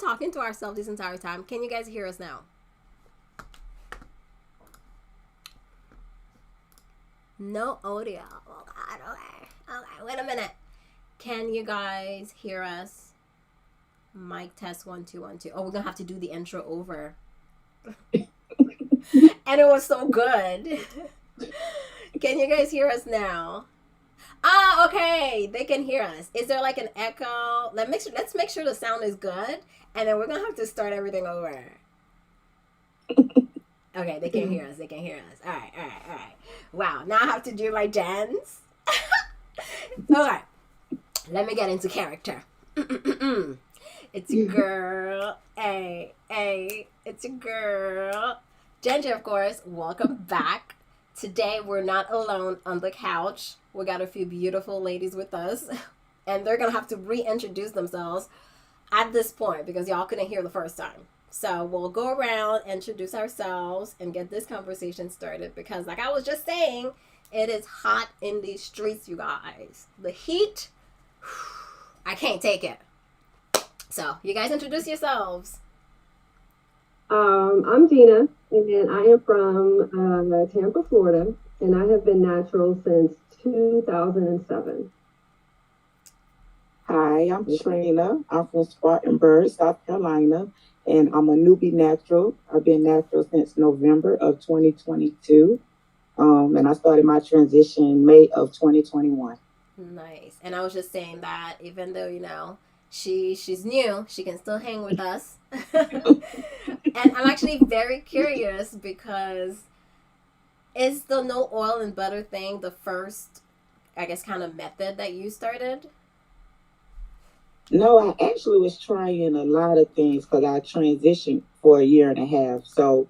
talking to ourselves this entire time. Can you guys hear us now? No audio. Oh God. Okay. Okay. Wait a minute. Can you guys hear us? Mic test 1 2 1 2. Oh, we're gonna have to do the intro over. And it was so good. Can you guys hear us now? Ah, okay. They can hear us. Is there like an echo? Let's make sure the sound is good, and then we're gonna have to start everything over. Okay, they can hear us. They can hear us. All right, all right, all right. Wow. Now I have to do my dance. Okay. Let me get into character. It's a girl. Hey, hey. It's a girl. Ginger, of course. Welcome back. Today we're not alone on the couch. We got a few beautiful ladies with us, and they're gonna have to reintroduce themselves at this point because y'all couldn't hear the first time. So we'll go around, introduce ourselves, and get this conversation started because, like I was just saying, it is hot in these streets, you guys. The heat, I can't take it. So you guys introduce yourselves. I'm Gina, and I am from Tampa, Florida, and I have been natural since 2007. Hi, I'm Trina. I'm from Spartanburg, South Carolina, and I'm a newbie natural. I've been natural since November of 2022, and I started my transition May of 2021. Nice. And I was just saying that even though, she's new, she can still hang with us. And I'm actually very curious because is the no oil and butter thing the first, I guess, kind of method that you started? No, I actually was trying a lot of things because I transitioned for a year and a half. So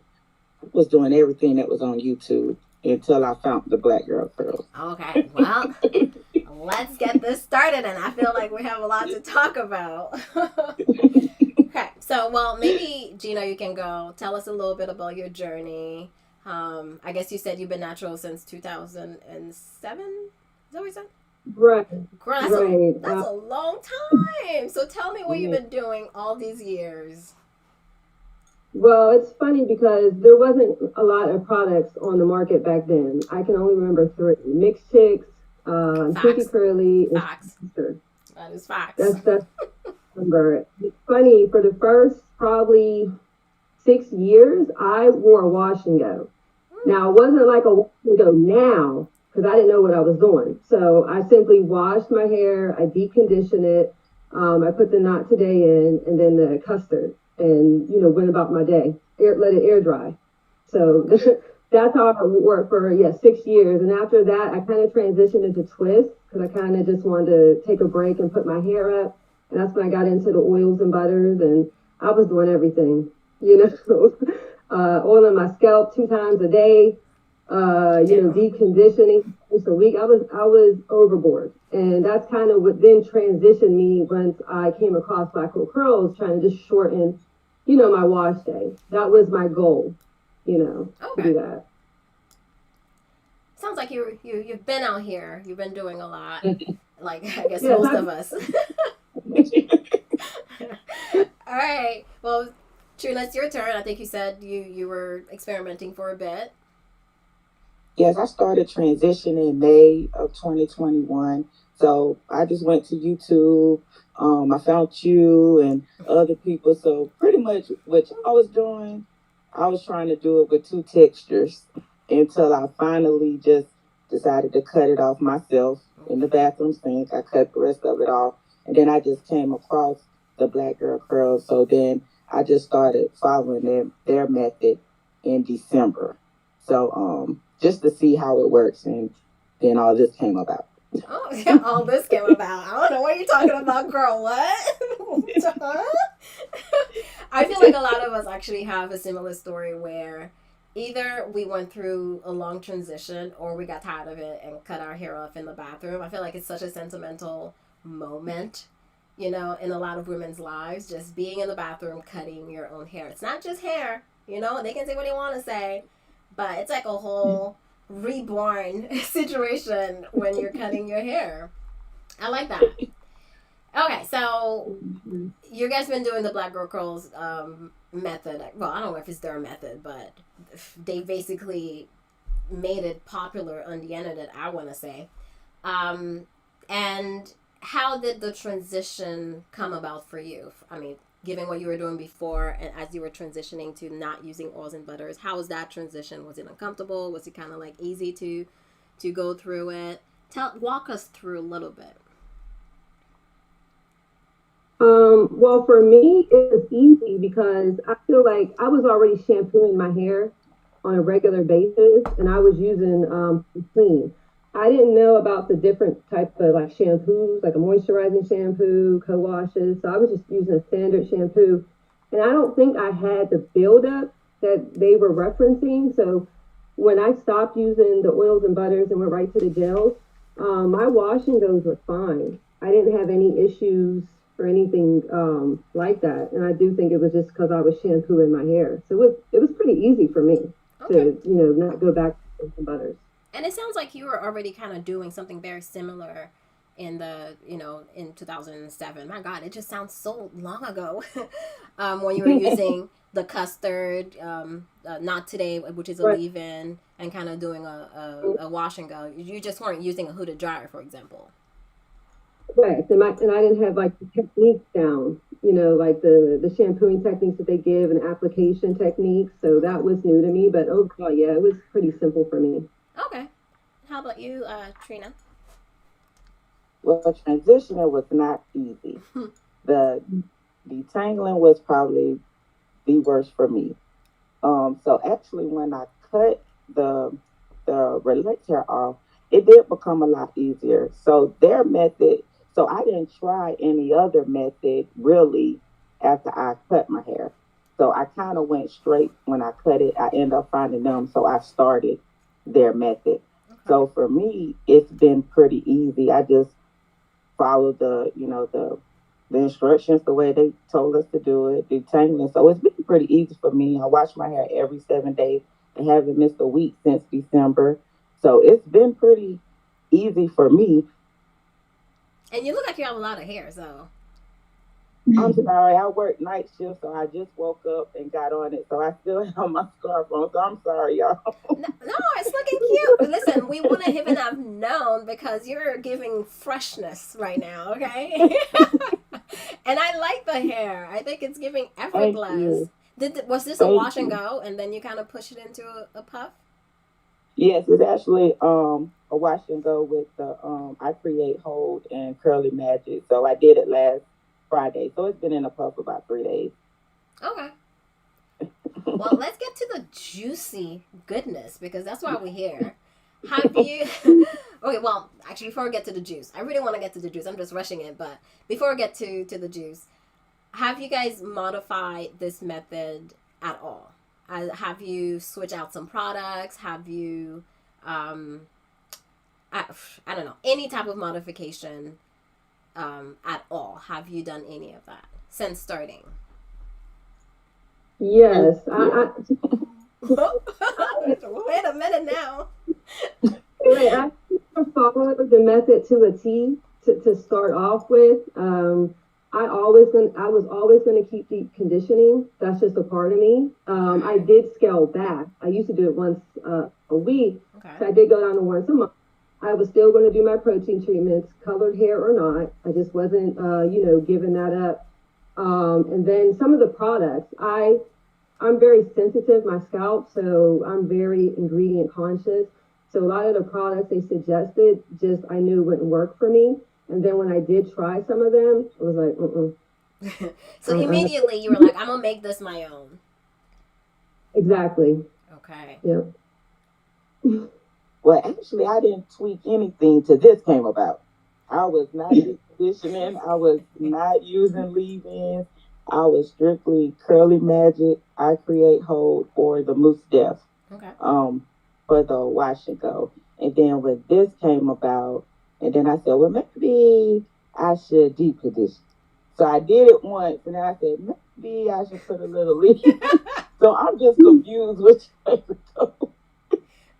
I was doing everything that was on YouTube until I found the Black Girl Curls. Okay, well, let's get this started, and I feel like we have a lot to talk about. Okay, so, well, maybe, Gina, you can go. Tell us a little bit about your journey. I guess you said you've been natural since 2007? Is that what you said? Right, Girl, right. that's a long time. So tell me what you've been doing all these years. Well, it's funny because there wasn't a lot of products on the market back then. I can only remember three: Mixed Chicks, Pinky Facts. Curly, and Facts. Sister. That is facts. That's remember. It's funny for the first probably 6 years, I wore a wash and go. Now, it wasn't like a wash and go now because I didn't know what I was doing. So I simply washed my hair, I deep conditioned it, I put the Not Today in, and then the custard, and went about my day. Let it air dry. So that's how I worked for 6 years. And after that, I kind of transitioned into twists because I kind of just wanted to take a break and put my hair up. And that's when I got into the oils and butters, and I was doing everything, oiling my scalp 2 times a day, deep conditioning once a week. I was overboard, and that's kind of what then transitioned me once I came across Black Girl Curls, trying to just shorten, my wash day. That was my goal, to Okay. do that. Sounds like you've been out here. You've been doing a lot. Like I guess Yeah, most of us. All right. Well, Trina, it's your turn. I think you said you were experimenting for a bit. Yes, I started transition in May of 2021. So I just went to YouTube. I found you and other people. So pretty much what I was doing, I was trying to do it with two textures until I finally just decided to cut it off myself in the bathroom sink. I cut the rest of it off. And then I just came across the Black Girl Curls. So then I just started following their method in December. So just to see how it works, and then all this came about. Oh, yeah, all this came about. I don't know what you're talking about, girl. What? Huh? I feel like a lot of us actually have a similar story where either we went through a long transition or we got tired of it and cut our hair off in the bathroom. I feel like it's such a sentimental moment, in a lot of women's lives, just being in the bathroom cutting your own hair. It's not just hair, they can say what they want to say, but it's like a whole reborn situation when you're cutting your hair. I like that. Okay, so you guys been doing the Black Girl Curls method. Well, I don't know if it's their method, but they basically made it popular on the internet, I want to say. Um, and how did the transition come about for you? I mean, given what you were doing before and as you were transitioning to not using oils and butters, how was that transition? Was it uncomfortable? Was it kind of like easy to go through it? Walk us through a little bit. Well, for me, it was easy because I feel like I was already shampooing my hair on a regular basis, and I was using clean. I didn't know about the different type of like shampoos, like a moisturizing shampoo, co-washes. So I was just using a standard shampoo, and I don't think I had the buildup that they were referencing. So when I stopped using the oils and butters and went right to the gels, my wash and goes were fine. I didn't have any issues or anything like that. And I do think it was just because I was shampooing my hair. So it was pretty easy for me Okay. to, not go back to some butters. And it sounds like you were already kind of doing something very similar in in 2007. My God, it just sounds so long ago. When you were using the custard, not today, which is a Right. leave-in, and kind of doing a wash and go. You just weren't using a hooded dryer, for example. Correct. And I didn't have like the techniques down, like the shampooing techniques that they give and application techniques. So Okay. that was new to me. But overall, yeah, it was pretty simple for me. Okay. How about you, Trina? Well, transitioning was not easy. The detangling was probably the worst for me. So actually, when I cut the relax hair off, it did become a lot easier. So their method, so I didn't try any other method really after I cut my hair. So I kind of went straight when I cut it. I ended up finding them, so I started their method. Okay. So for me, it's been pretty easy. I just follow the instructions the way they told us to do it, detangling. So it's been pretty easy for me. I wash my hair every 7 days. I haven't missed a week since December. So it's been pretty easy for me. And you look like you have a lot of hair, so I'm sorry, I work night shift, so I just woke up and got on it. So I still have my scarf on. So I'm sorry, y'all. no, no, it's looking cute. Listen, we wouldn't even have known because you're giving freshness right now, okay? And I like the hair. I think it's giving Thank effortless. you. Was this a Thank wash and you. go, and then you kind of push it into a puff? Yes, it's actually a wash and go with the I create hold and curly magic. So I did it last Friday. So it's been in a puff about 3 days. Okay. Well, let's get to the juicy goodness because that's why we're here. Have you? Okay. Well, actually, before we get to the juice, I really want to get to the juice. I'm just rushing it, but before we get to the juice, have you guys modified this method at all? Have you switched out some products? Have you, um, I, I don't know, any type of modification at all? Have you done any of that since starting? Yes, Yeah. Wait a minute now. right. I followed the method to a T to start off with. I was always gonna keep deep conditioning. That's just a part of me. I Okay. did scale back. I used to do it once a week, Okay. so I did go down to once a month. I was still going to do my protein treatments, colored hair or not. I just wasn't, giving that up. And then some of the products, I'm very sensitive, my scalp, so I'm very ingredient conscious. So a lot of the products they suggested, just I knew wouldn't work for me. And then when I did try some of them, I was like, So uh-uh. immediately you were like, I'm gonna make this my own. Exactly. Okay. Yep. Well, actually, I didn't tweak anything till this came about. I was not deep conditioning. I was not using leave-ins. I was strictly curly magic. I create hold or the mousse def. Okay. um, for the wash and go. And then when this came about, and then I said, well, maybe I should deep condition. So I did it once, and then I said, maybe I should put a little leave. So I'm just confused which way to go.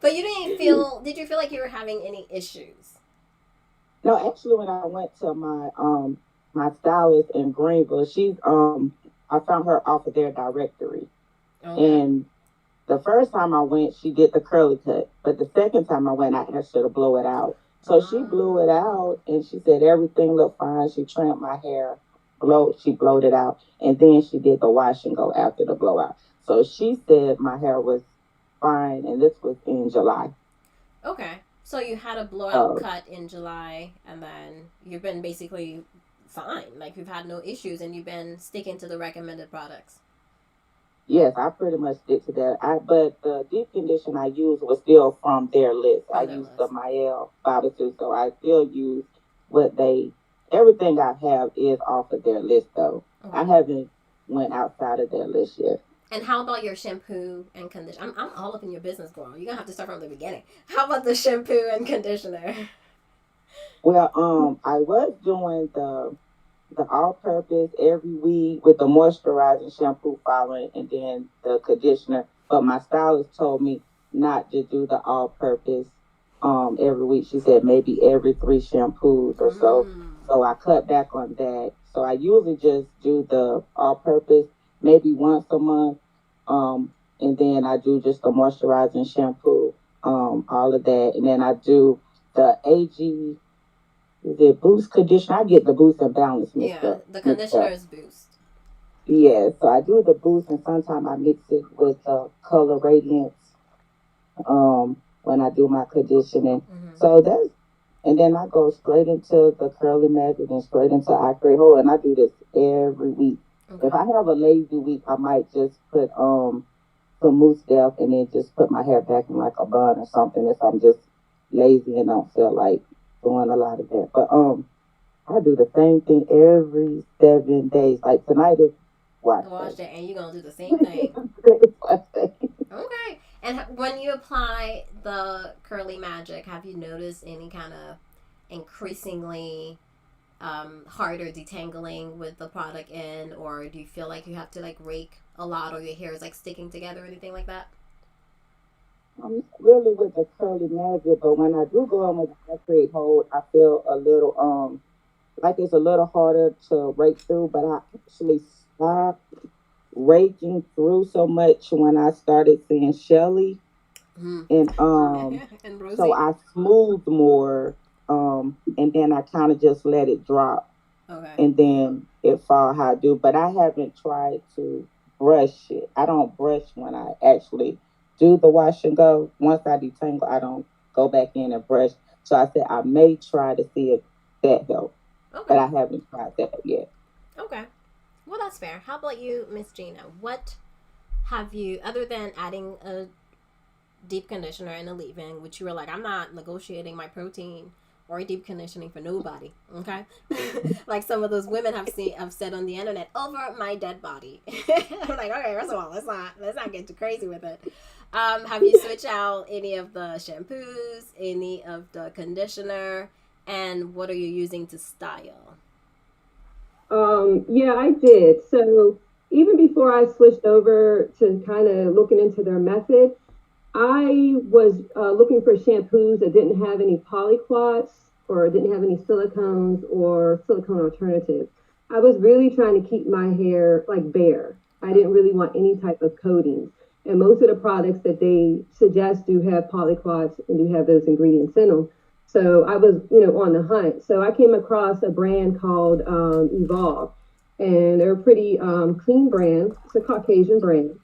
But you didn't feel? Did you feel like you were having any issues? No, actually, when I went to my my stylist in Greenville. I found her off of their directory. Okay. And the first time I went, she did the curly cut. But the second time I went, I asked her to blow it out. So she blew it Um, out and she said everything looked fine. She trimmed my hair, she blowed it out. And then she did the wash and go after the blowout. So she said my hair was fine. And this was in July. okay. So you had a blowout Uh, cut in July, and then you've been basically fine. Like you've had no issues, and you've been sticking to the recommended products yes, I pretty much stick to that. But the deep condition I used was still from their list. I from their used the list. Mael 502, so I still use what they. Everything I have is off of their list, though. Okay. I haven't went outside of their list yet. And how about your shampoo and conditioner? I'm all up in your business, girl. You're gonna have to start from the beginning. How about the shampoo and conditioner? Well, I was doing the all-purpose every week with the moisturizing shampoo following, and then the conditioner. But my stylist told me not to do the all-purpose every week. She said maybe every 3 shampoos or so. Mm. So I cut back on that. So I usually just do the all-purpose maybe once a month, and then I do just the moisturizing shampoo, all of that, and then I do the AG, the boost conditioner. I get the boost and balance mixed Yeah, up. the Mixed conditioner up. is boost. Yeah, so I do the boost and sometimes I mix it with color radiance when I do my conditioning. Mm-hmm. So that's and then I go straight into the curly magic and straight into acrylic hole, and I do this every week. If Okay. I have a lazy week, I might just put some mousse depth and then just put my hair back in like a bun or something if I'm just lazy and don't feel like doing a lot of that. But I do the same thing every 7 days. Like tonight is wash Wash day. it, and you're gonna do the same thing. It's wash day. Okay. And when you apply the curly magic, have you noticed any kind of increasingly harder detangling with the product in, or do you feel like you have to like rake a lot, or your hair is like sticking together, or anything like that? I'm really with the curly magic, but when I do go on with the create hold, I feel a little like it's a little harder to rake through, but I actually stopped raking through so much when I started seeing Shelly, Mm. and And so Rosie. I smoothed more, and then I kind of just let it drop, Okay. and then it fall how I do. But I haven't tried to brush it. I don't brush when I actually do the wash and go. Once I detangle, I don't go back in and brush. So I said I may try to see if that helps, but Okay. I haven't tried that yet. Okay. Well, that's fair. How about you, Miss Gina? What have you, other than adding a deep conditioner and a leave-in, which you were like, I'm not negotiating my protein or deep conditioning for nobody. Okay, like some of those women have said on the internet, over my dead body. I'm like, okay, first of all, let's not get too crazy with it. Have you switched out any of the shampoos, any of the conditioner, and what are you using to style? Yeah, I did. So even before I switched over to kind of looking into their method, I was looking for shampoos that didn't have any polyquats or didn't have any silicones or silicone alternatives. I was really trying to keep my hair like bare. I didn't really want any type of coatings. And most of the products that they suggest do have polyquats and do have those ingredients in them. So I was, on the hunt. So I came across a brand called Evolve, and they're a pretty clean brand. It's a Caucasian brand,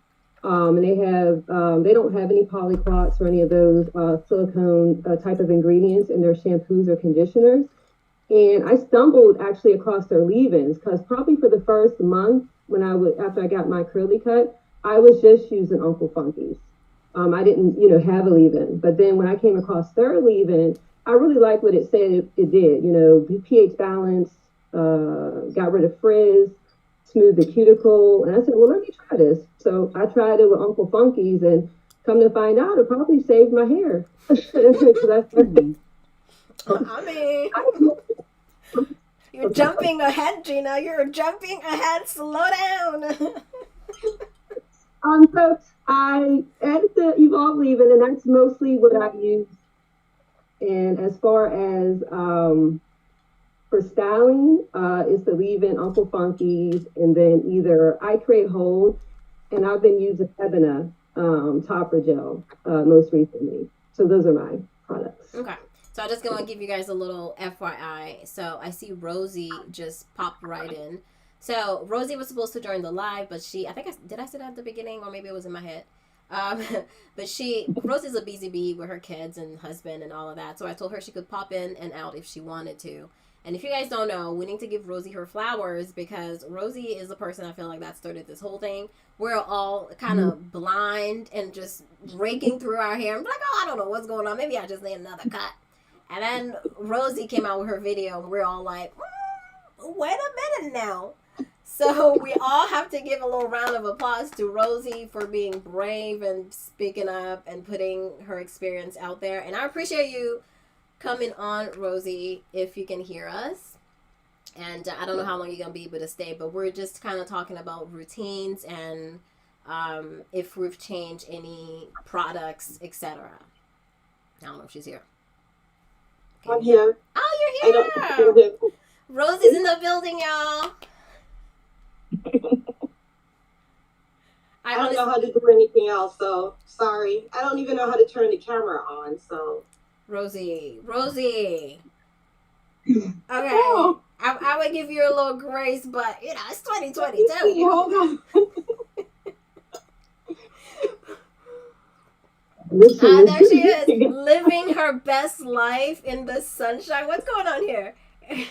and they don't have any polyquats or any of those silicone type of ingredients in their shampoos or conditioners. And I stumbled actually across their leave-ins because probably for the first month when after I got my curly cut, I was just using Uncle Funky's. I didn't, have a leave-in. But then when I came across their leave-in, I really liked what it said it did. pH balance, got rid of frizz, smooth the cuticle. And I said, well, let me try this. So I tried it with Uncle Funky's, and come to find out, it probably saved my hair because I started. Mhm. I mean, you're jumping ahead, Gina. You're jumping ahead. Slow down. So I added the Evolve leave-in, and that's mostly what I use. And as far as for styling, is the leave-in Uncle Funky's, and then either I create holds, and I've been using Ebona topper gel most recently. So those are my products. Okay. So I'm just going to give you guys a little FYI. So I see Rosie just popped right in. So Rosie was supposed to join the live, but did I say that at the beginning, or maybe it was in my head? But Rosie's a busy bee with her kids and husband and all of that. So I told her she could pop in and out if she wanted to. And if you guys don't know, we need to give Rosie her flowers, because Rosie is the person I feel like that started this whole thing. We're all kind of blind and just raking through our hair. I'm like, oh, I don't know what's going on. Maybe I just need another cut. And then Rosie came out with her video, and we're all like, wait a minute now. So we all have to give a little round of applause to Rosie for being brave and speaking up and putting her experience out there. And I appreciate you coming on, Rosie, if you can hear us. And I don't know how long you're going to be able to stay, but we're just kind of talking about routines and if we've changed any products, etc. I don't know if she's here. Okay. I'm here. Oh, you're here. Rosie's in the building, y'all. I don't know how to do anything else, so sorry. I don't even know how to turn the camera on, so. Rosie. Okay. Oh. I would give you a little grace, but, it's 2022. Hold on. There she is, living her best life in the sunshine. What's going on here? I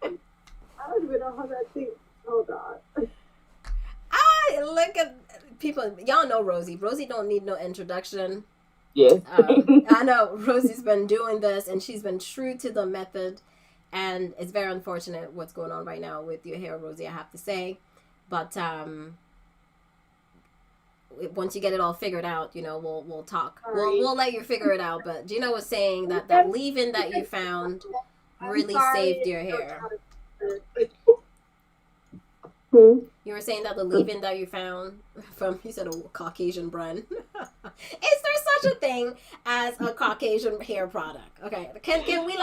don't even know how that thing. Hold on. Look at people. Y'all know Rosie. Rosie don't need no introduction. Yes. I know Rosie's been doing this, and she's been true to the method. And it's very unfortunate what's going on right now with your hair, Rosie, I have to say. But once you get it all figured out, we'll talk. We'll let you figure it out. But Gina was saying that leave-in that you found really saved your hair. You were saying that the leave-in that you found from, you said, a Caucasian brand. Is there such a thing as a Caucasian hair product? Okay, can we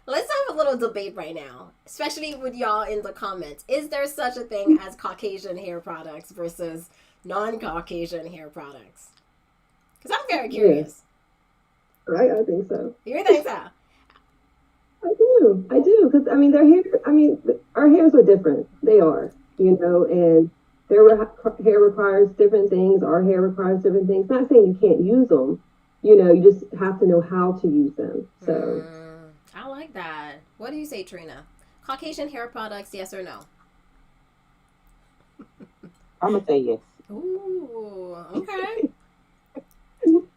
let's have a little debate right now, especially with y'all in the comments. Is there such a thing as Caucasian hair products versus non-Caucasian hair products? Because I'm very curious. Right, I think so. You think so? I do, because our hairs are different. They are, and their hair requires different things. Our hair requires different things. Not saying you can't use them. You just have to know how to use them. So. I like that. What do you say, Trina? Caucasian hair products, yes or no? I'm going to say yes. Ooh, okay.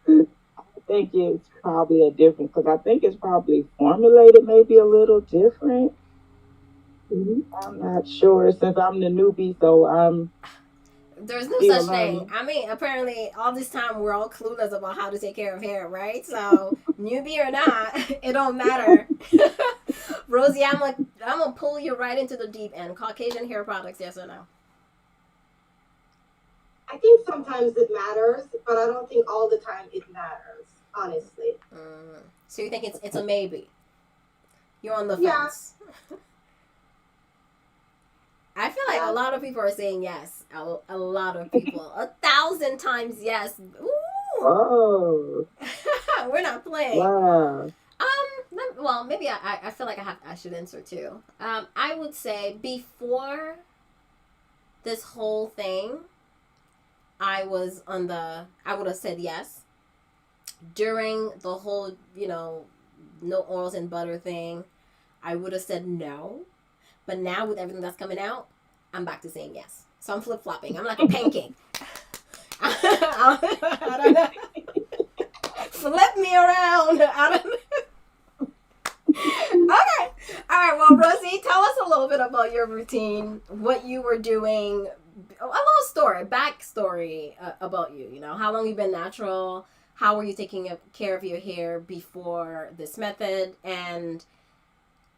I think it's probably because I think it's probably formulated maybe a little different. Mm-hmm. I'm not sure since I'm the newbie, so there's no such thing. Apparently all this time we're all clueless about how to take care of hair, right? So newbie or not, it don't matter. Rosie, I'm gonna pull you right into the deep end. Caucasian hair products, yes or no? I think sometimes it matters, but I don't think all the time it matters, honestly. So you think it's a maybe? You're on the fence. I feel like a lot of people are saying yes. A lot of people. 1,000 times yes. Ooh. Oh. We're not playing. Wow. Well, maybe I feel like I should answer too. I would say before this whole thing, I would have said yes. During the whole, no oils and butter thing, I would have said no. But now with everything that's coming out, I'm back to saying yes. So I'm flip-flopping. I'm like a pancake. I don't know. Flip me around. I don't know. Okay. All right. Well, Rosie, tell us a little bit about your routine, what you were doing, a little backstory about you. How long you've been natural, how were you taking care of your hair before this method, and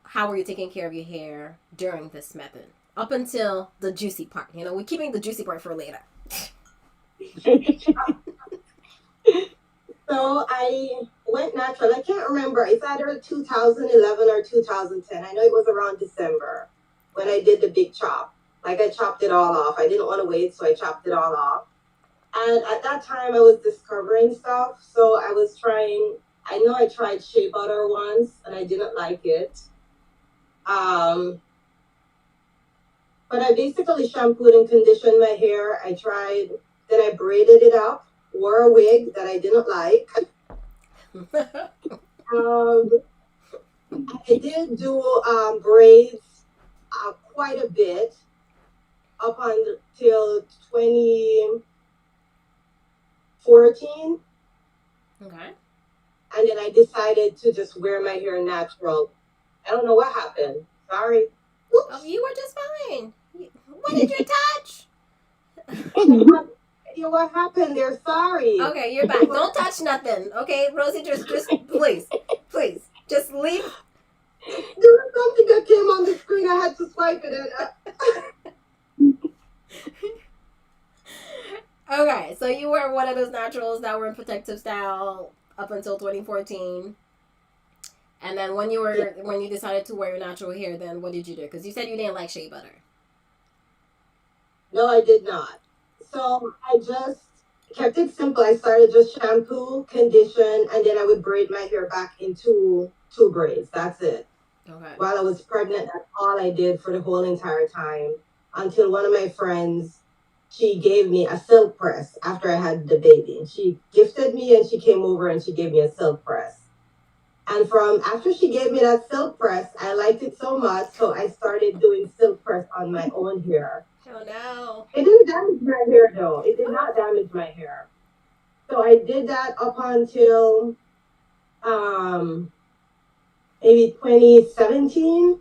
how were you taking care of your hair during this method? Up until the juicy part. We're keeping the juicy part for later. So I went natural. I can't remember. It's either 2011 or 2010. I know it was around December when I did the big chop. Like I chopped it all off. I didn't want to wait, so I chopped it all off. And at that time, I was discovering stuff. So I was trying, I know I tried shea butter once and I didn't like it. Um, but I basically shampooed and conditioned my hair. I tried, then I braided it up, wore a wig that I didn't like. Um, I did do braids quite a bit up until 2014. Okay. And then I decided to just wear my hair natural. I don't know what happened. Sorry. Oh, you were just fine. What did you touch? What happened there? Sorry. Okay, you're back. Don't touch nothing. Okay, Rosie, just please, just leave. There was something that came on the screen. I had to swipe it. Okay, so you were one of those naturals that were in protective style up until 2014. And then when you decided to wear your natural hair, then what did you do? Because you said you didn't like shea butter. No, I did not. So I just kept it simple. I started just shampoo, condition, and then I would braid my hair back into two braids. That's it. Okay. While I was pregnant, that's all I did for the whole entire time until one of my friends, she gave me a silk press after I had the baby. She gifted me and she came over and she gave me a silk press. And from after she gave me that silk press, I liked it so much, so I started doing silk press on my own hair. Oh no. It didn't damage my hair though. It did not damage my hair. So I did that up until maybe 2017.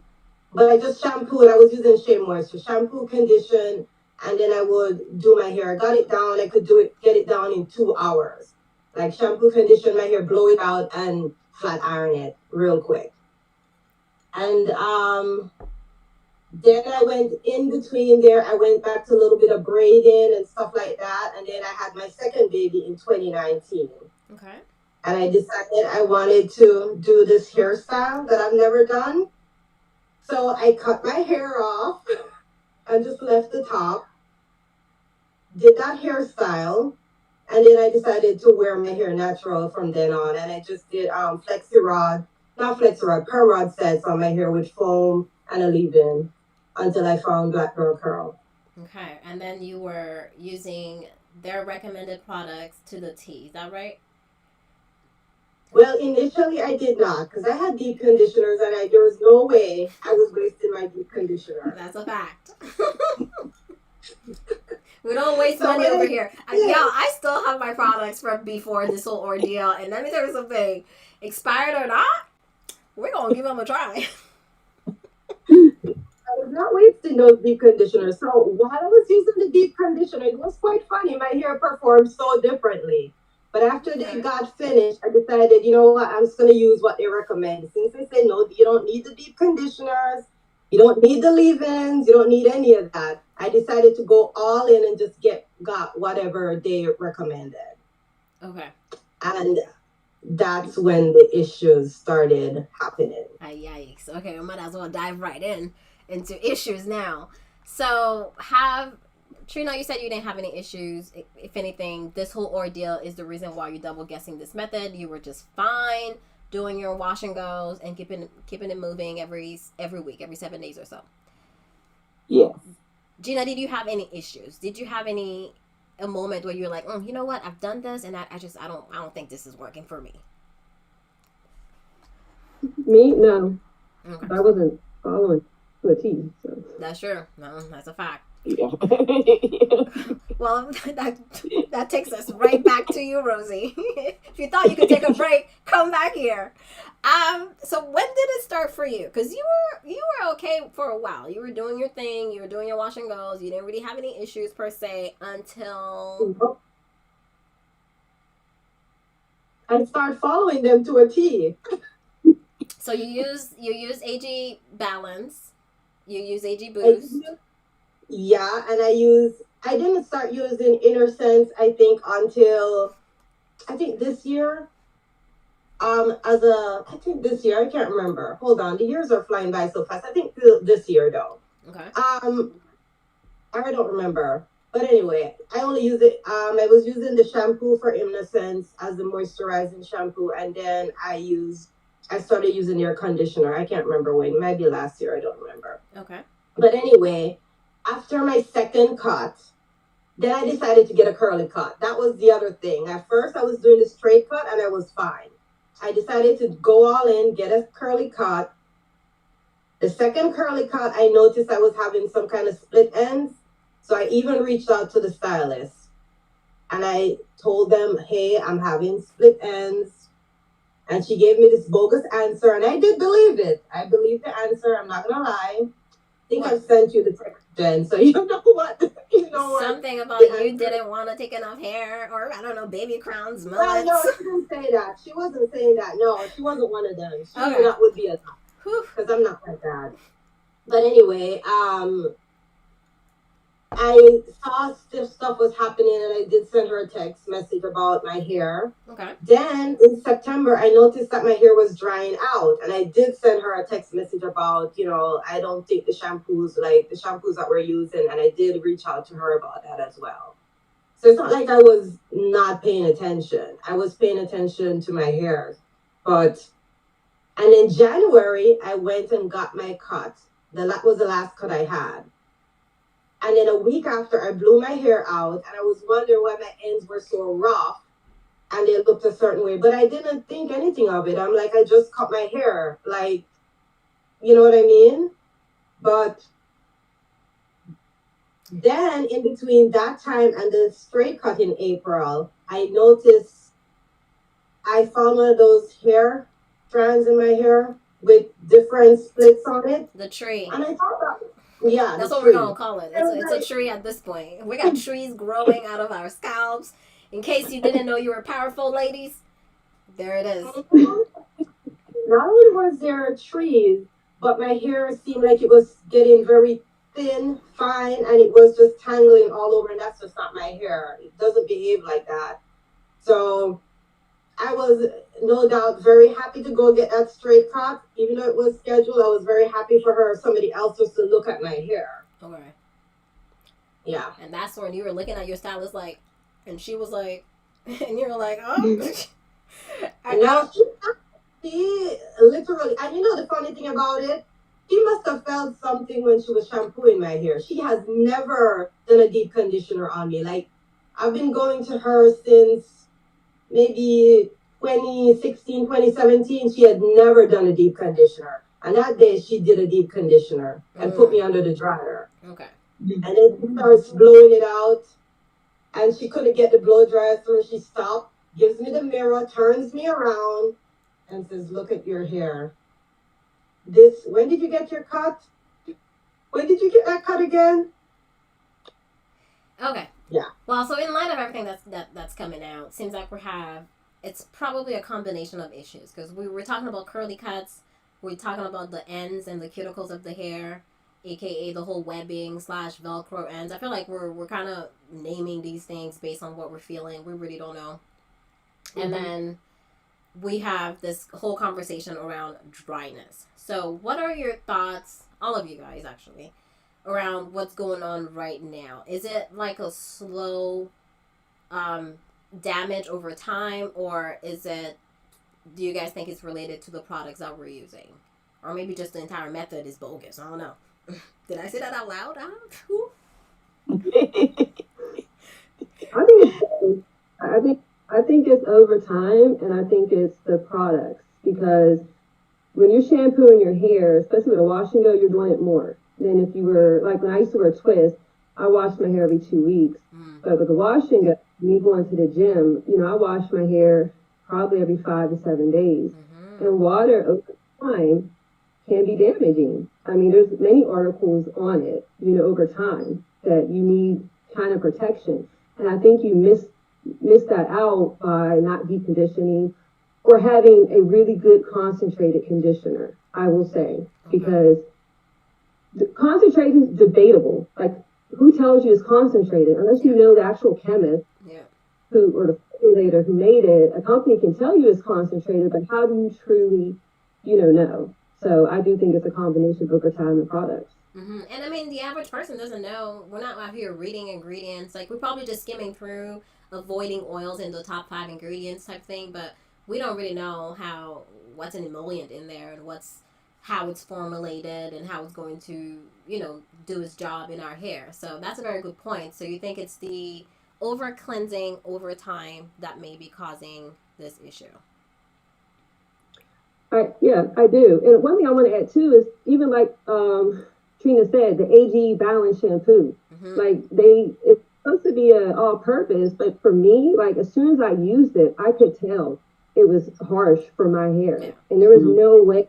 But I just shampooed. I was using Shea Moisture, shampoo, condition, and then I would do my hair. I got it down. I could get it down in 2 hours. Like shampoo, condition my hair, blow it out, and flat iron it real quick. And then I went in between there. I went back to a little bit of braiding and stuff like that. And then I had my second baby in 2019. Okay. And I decided I wanted to do this hairstyle that I've never done. So I cut my hair off and just left the top. Did that hairstyle. And then I decided to wear my hair natural from then on. And I just did not flexi rod, perm rod sets on my hair with foam and a leave-in until I found Black Girl Curl. Okay. And then you were using their recommended products to the T. Is that right? Well, initially I did not, because I had deep conditioners and there was no way I was wasting my deep conditioner. That's a fact. We don't waste money over here. Yeah. I still have my products from before this whole ordeal. And let me tell you something. Expired or not, we're going to give them a try. I was not wasting those deep conditioners. So while I was using the deep conditioner, it was quite funny. My hair performed so differently. But after they got finished, I decided, you know what, I'm just going to use what they recommend. Since they say, no, you don't need the deep conditioners, you don't need the leave-ins, you don't need any of that. I decided to go all in and just got whatever they recommended. Okay. And that's when the issues started happening. Yikes. Okay, we might as well dive right into issues now. So Trina, you said you didn't have any issues. If anything, this whole ordeal is the reason why you're double guessing this method. You were just fine doing your wash and goes and keeping it moving every week, every 7 days or so. Yes. Gina, did you have any issues? Did you have a moment where you're like, you know what, I've done this and I don't think this is working for me? Me? No. Okay. I wasn't following to a T. So. That's true. No, that's a fact. Yeah. Well, that takes us right back to you, Rosie. If you thought you could take a break, come back here. So when did it start for you? Because you were okay for a while. You were doing your thing. You were doing your wash and goes. You didn't really have any issues per se until I started following them to a T. So you use AG Balance. You use AG Boost. Yeah, and I didn't start using Inner Sense, I think, until I think this year, I think this year, I can't remember. Hold on, the years are flying by so fast. I think this year though. Okay. I don't remember. But anyway, I only use it. I was using the shampoo for Innocence as the moisturizing shampoo, and then I started using their conditioner. I can't remember when. Maybe last year. I don't remember. Okay. But anyway, after my second cut, then I decided to get a curly cut. That was the other thing. At first, I was doing the straight cut, and I was fine. I decided to go all in, get a curly cut. The second curly cut, I noticed I was having some kind of split ends. So I even reached out to the stylist and I told them, hey, I'm having split ends. And she gave me this bogus answer. And I did believe it. I believed the answer. I'm not going to lie. I think I've sent you the text, Jen. So you know what? Something about you didn't want to take enough hair, or I don't know, baby crowns, mullets. Well, no, she didn't say that. She wasn't saying that. No, she wasn't one of them. She knew that would be a because I'm not like that. But anyway, I saw stuff was happening and I did send her a text message about my hair. Okay. Then in September, I noticed that my hair was drying out and I did send her a text message about, I don't think the shampoos that we're using, and I did reach out to her about that as well. So it's not like I was not paying attention. I was paying attention to my hair. And in January, I went and got my cut. That was the last cut I had. And then a week after, I blew my hair out, and I was wondering why my ends were so rough, and they looked a certain way. But I didn't think anything of it. I'm like, I just cut my hair. Like, you know what I mean? But then in between that time and the straight cut in April, I noticed I found one of those hair strands in my hair with different splits on it. The tree. And I thought that, yeah, that's what we're gonna call it. It's a tree at this point. We got trees growing out of our scalps. In case you didn't know you were powerful, ladies, there it is. Not only was there trees, but my hair seemed like it was getting very thin, fine, and it was just tangling all over. And that's just not my hair. It doesn't behave like that. So I was no doubt very happy to go get that straight cut. Even though it was scheduled, I was very happy for her or somebody else just to look at my hair. Okay. Yeah. And that's when you were looking at your stylist and she was like, and you were like, oh. And now she literally, and the funny thing about it, she must have felt something when she was shampooing my hair. She has never done a deep conditioner on me. Like, I've been going to her since maybe 2016, 2017, she had never done a deep conditioner. And that day she did a deep conditioner and put me under the dryer. Okay. And then she starts blowing it out and she couldn't get the blow dryer through. She stopped, gives me the mirror, turns me around and says, look at your hair. When did you get your cut? When did you get that cut again? Okay. Yeah. Well, so in light of everything that's coming out, seems like it's probably a combination of issues, because we were talking about curly cuts, we're talking about the ends and the cuticles of the hair, aka the whole webbing / Velcro ends. I feel like we're kind of naming these things based on what we're feeling. We really don't know. Mm-hmm. And then we have this whole conversation around dryness. So what are your thoughts, all of you guys actually, around what's going on right now? Is it like a slow damage over time, or do you guys think it's related to the products that we're using? Or maybe just the entire method is bogus. I don't know. Did I say that out loud? I think it's over time, and I think it's the products, because when you're shampooing your hair, especially with a wash and go, you're doing it more than if you were, like when I used to wear a twist, I wash my hair every 2 weeks. But with the wash and go, me going to the gym, I wash my hair probably every 5 to 7 days. Mm-hmm. And water over time can be damaging. I mean, there's many articles on it, over time, that you need kind of protection. And I think you miss that out by not deep conditioning or having a really good concentrated conditioner, I will say. Okay. Because the concentration is debatable. Like, who tells you it's concentrated? Unless you know the actual chemist or the formulator who made it, a company can tell you it's concentrated, but how do you truly, know? So I do think it's a combination over time and products. And I mean, the average person doesn't know. We're not out here reading ingredients. Like, we're probably just skimming through, avoiding oils in the top 5 ingredients type thing, but we don't really know what's an emollient in there and how it's formulated and how it's going to, do its job in our hair. So that's a very good point. So you think it's the over cleansing over time that may be causing this issue? Yeah, I do. And one thing I want to add too is even like Trina said, the AG Balance shampoo. Like it's supposed to be a all purpose, but for me, like as soon as I used it, I could tell it was harsh for my hair, and there was no way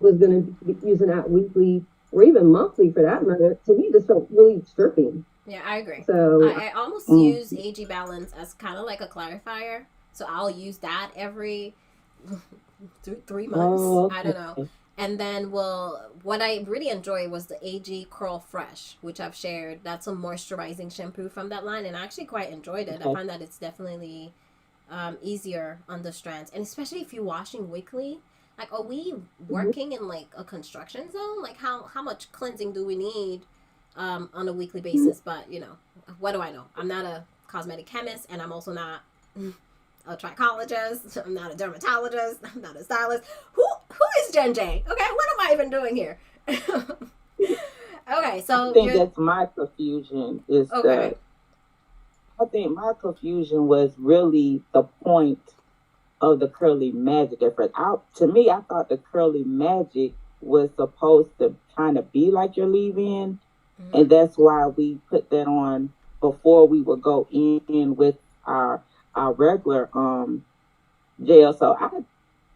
I was going to be using that weekly or even monthly for that matter. To me, this felt really stripping. Yeah, I agree. So I almost use AG Balance as kind of like a clarifier. So I'll use that every 3 months. Oh, okay. I don't know. And then, what I really enjoy was the AG Curl Fresh, which I've shared. That's a moisturizing shampoo from that line, and I actually quite enjoyed it. I find that it's definitely easier on the strands, and especially if you're washing weekly. Like, are we working in like a construction zone? Like, how much cleansing do we need on a weekly basis? But what do I know? I'm not a cosmetic chemist, and I'm also not a trichologist. I'm not a dermatologist. I'm not a stylist. Who is Jen J? Okay, what am I even doing here? Okay, so I think that's my confusion. I think my confusion was really the point of the Curly Magic at first. To me, I thought the Curly Magic was supposed to kind of be like your leave-in, and that's why we put that on before we would go in with our regular gel.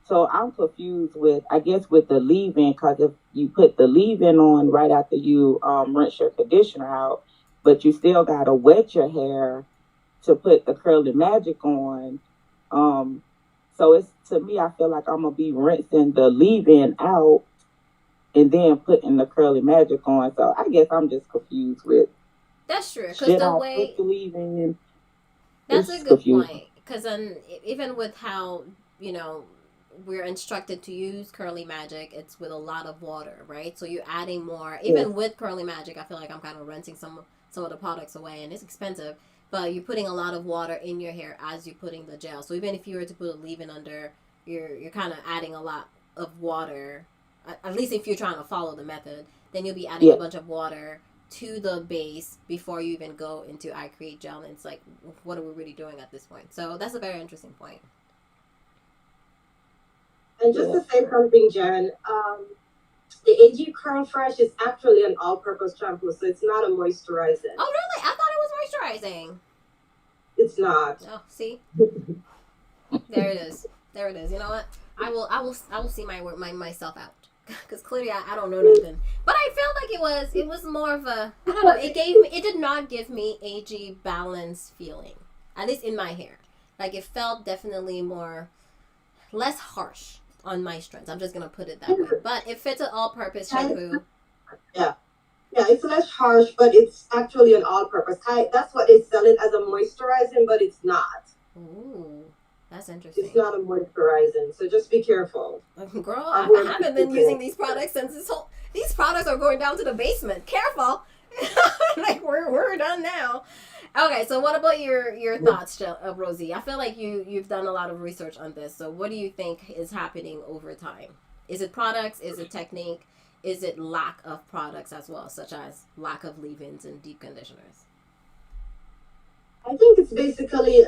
So I'm confused with, I guess, with the leave-in, because if you put the leave-in on right after you rinse your conditioner out, but you still gotta wet your hair to put the Curly Magic on. So it's, to me, I feel like I'm gonna be rinsing the leave-in out and then putting the Curly Magic on. So I guess I'm just confused with. That's true, because the way the leave-in. That's a good point. Because then, even with how we're instructed to use Curly Magic, it's with a lot of water, right? So you're adding more. Even with Curly Magic, I feel like I'm kind of rinsing some of the products away, and it's expensive. But you're putting a lot of water in your hair as you're putting the gel. So even if you were to put a leave-in under, you're kind of adding a lot of water. At least if you're trying to follow the method, then you'll be adding a bunch of water to the base before you even go into I Create Gel. And it's like, what are we really doing at this point? So that's a very interesting point. And just to say something, Jen, the AG Curl Fresh is actually an all-purpose shampoo, so it's not a moisturizer. Oh, really? I thought it was moisturizing. It's not. Oh, see, there it is. There it is. You know what? I will see myself out, because clearly I don't know nothing. But I felt like it was more of a, I don't know. It did not give me AG Balance feeling, at least in my hair. Like, it felt definitely less harsh on my strands. I'm just gonna put it that way. But if it's an all-purpose shampoo, yeah, it's less harsh, but it's actually an all-purpose. That's what they sell it as, a moisturizing, but it's not. Ooh, that's interesting. It's not a moisturizing, so just be careful. Girl, I haven't been using these products since these products are going down to the basement. Careful. Like, we're done now. Okay, so what about your thoughts, Rosie? I feel like you've done a lot of research on this. So what do you think is happening over time? Is it products? Is it technique? Is it lack of products as well, such as lack of leave-ins and deep conditioners? I think it's basically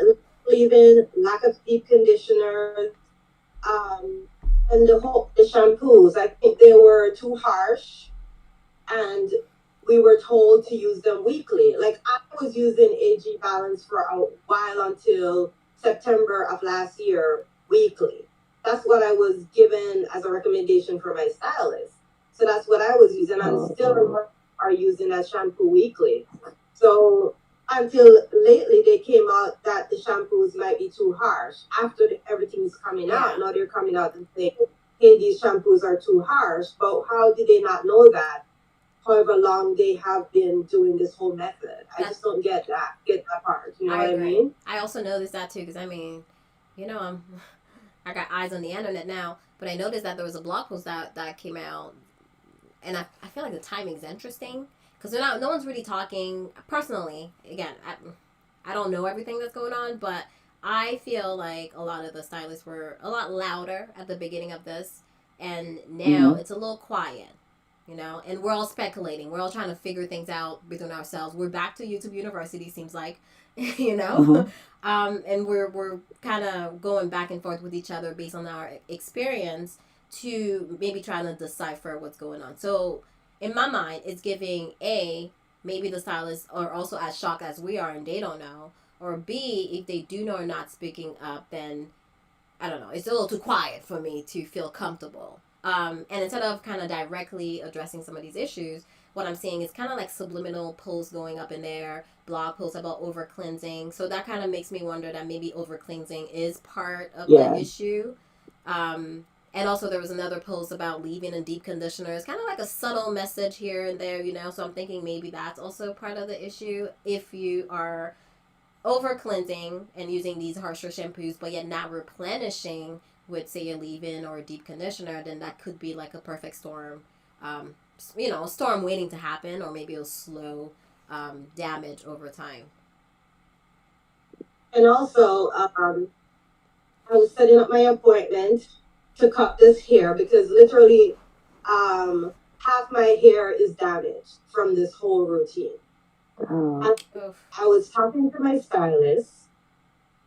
leave-in, lack of deep conditioners, and the shampoos. I think they were too harsh, and we were told to use them weekly. Like, I was using AG Balance for a while until September of last year, weekly. That's what I was given as a recommendation for my stylist. So that's what I was using. I'm still are using that shampoo weekly. So until lately, they came out that the shampoos might be too harsh. After everything is coming out, now they're coming out and saying, hey, these shampoos are too harsh. But how did they not know that? however long they have been doing this whole method. I just don't get that part. You know what I mean? I also noticed that too, because I mean, you know, I got eyes on the internet now, but I noticed that there was a blog post that came out, and I feel like the timing's interesting because no one's really talking personally. Again, I don't know everything that's going on, but I feel like a lot of the stylists were a lot louder at the beginning of this, and now it's a little quiet. You know, and we're all speculating. We're all trying to figure things out between ourselves. We're back to YouTube University, seems like, you know, and we're kind of going back and forth with each other based on our experience to maybe trying to decipher what's going on. So, in my mind, it's giving maybe the stylists are also as shocked as we are and they don't know, or B, if they do know or not speaking up, then I don't know. It's a little too quiet for me to feel comfortable. And instead of kind of directly addressing some of these issues, what I'm seeing is kind of like subliminal posts going up in there, blog posts about over cleansing. So that kind of makes me wonder that maybe over cleansing is part of the issue. And also there was another post about leave-in and deep conditioner. It's kind of like a subtle message here and there, you know. So I'm thinking maybe that's also part of the issue. If you are over cleansing and using these harsher shampoos, but yet not replenishing with, say, a leave-in or a deep conditioner, then that could be like a perfect storm. You know, a storm waiting to happen, or maybe a slow damage over time. And also, I was setting up my appointment to cut this hair because literally half my hair is damaged from this whole routine. I was talking to my stylist,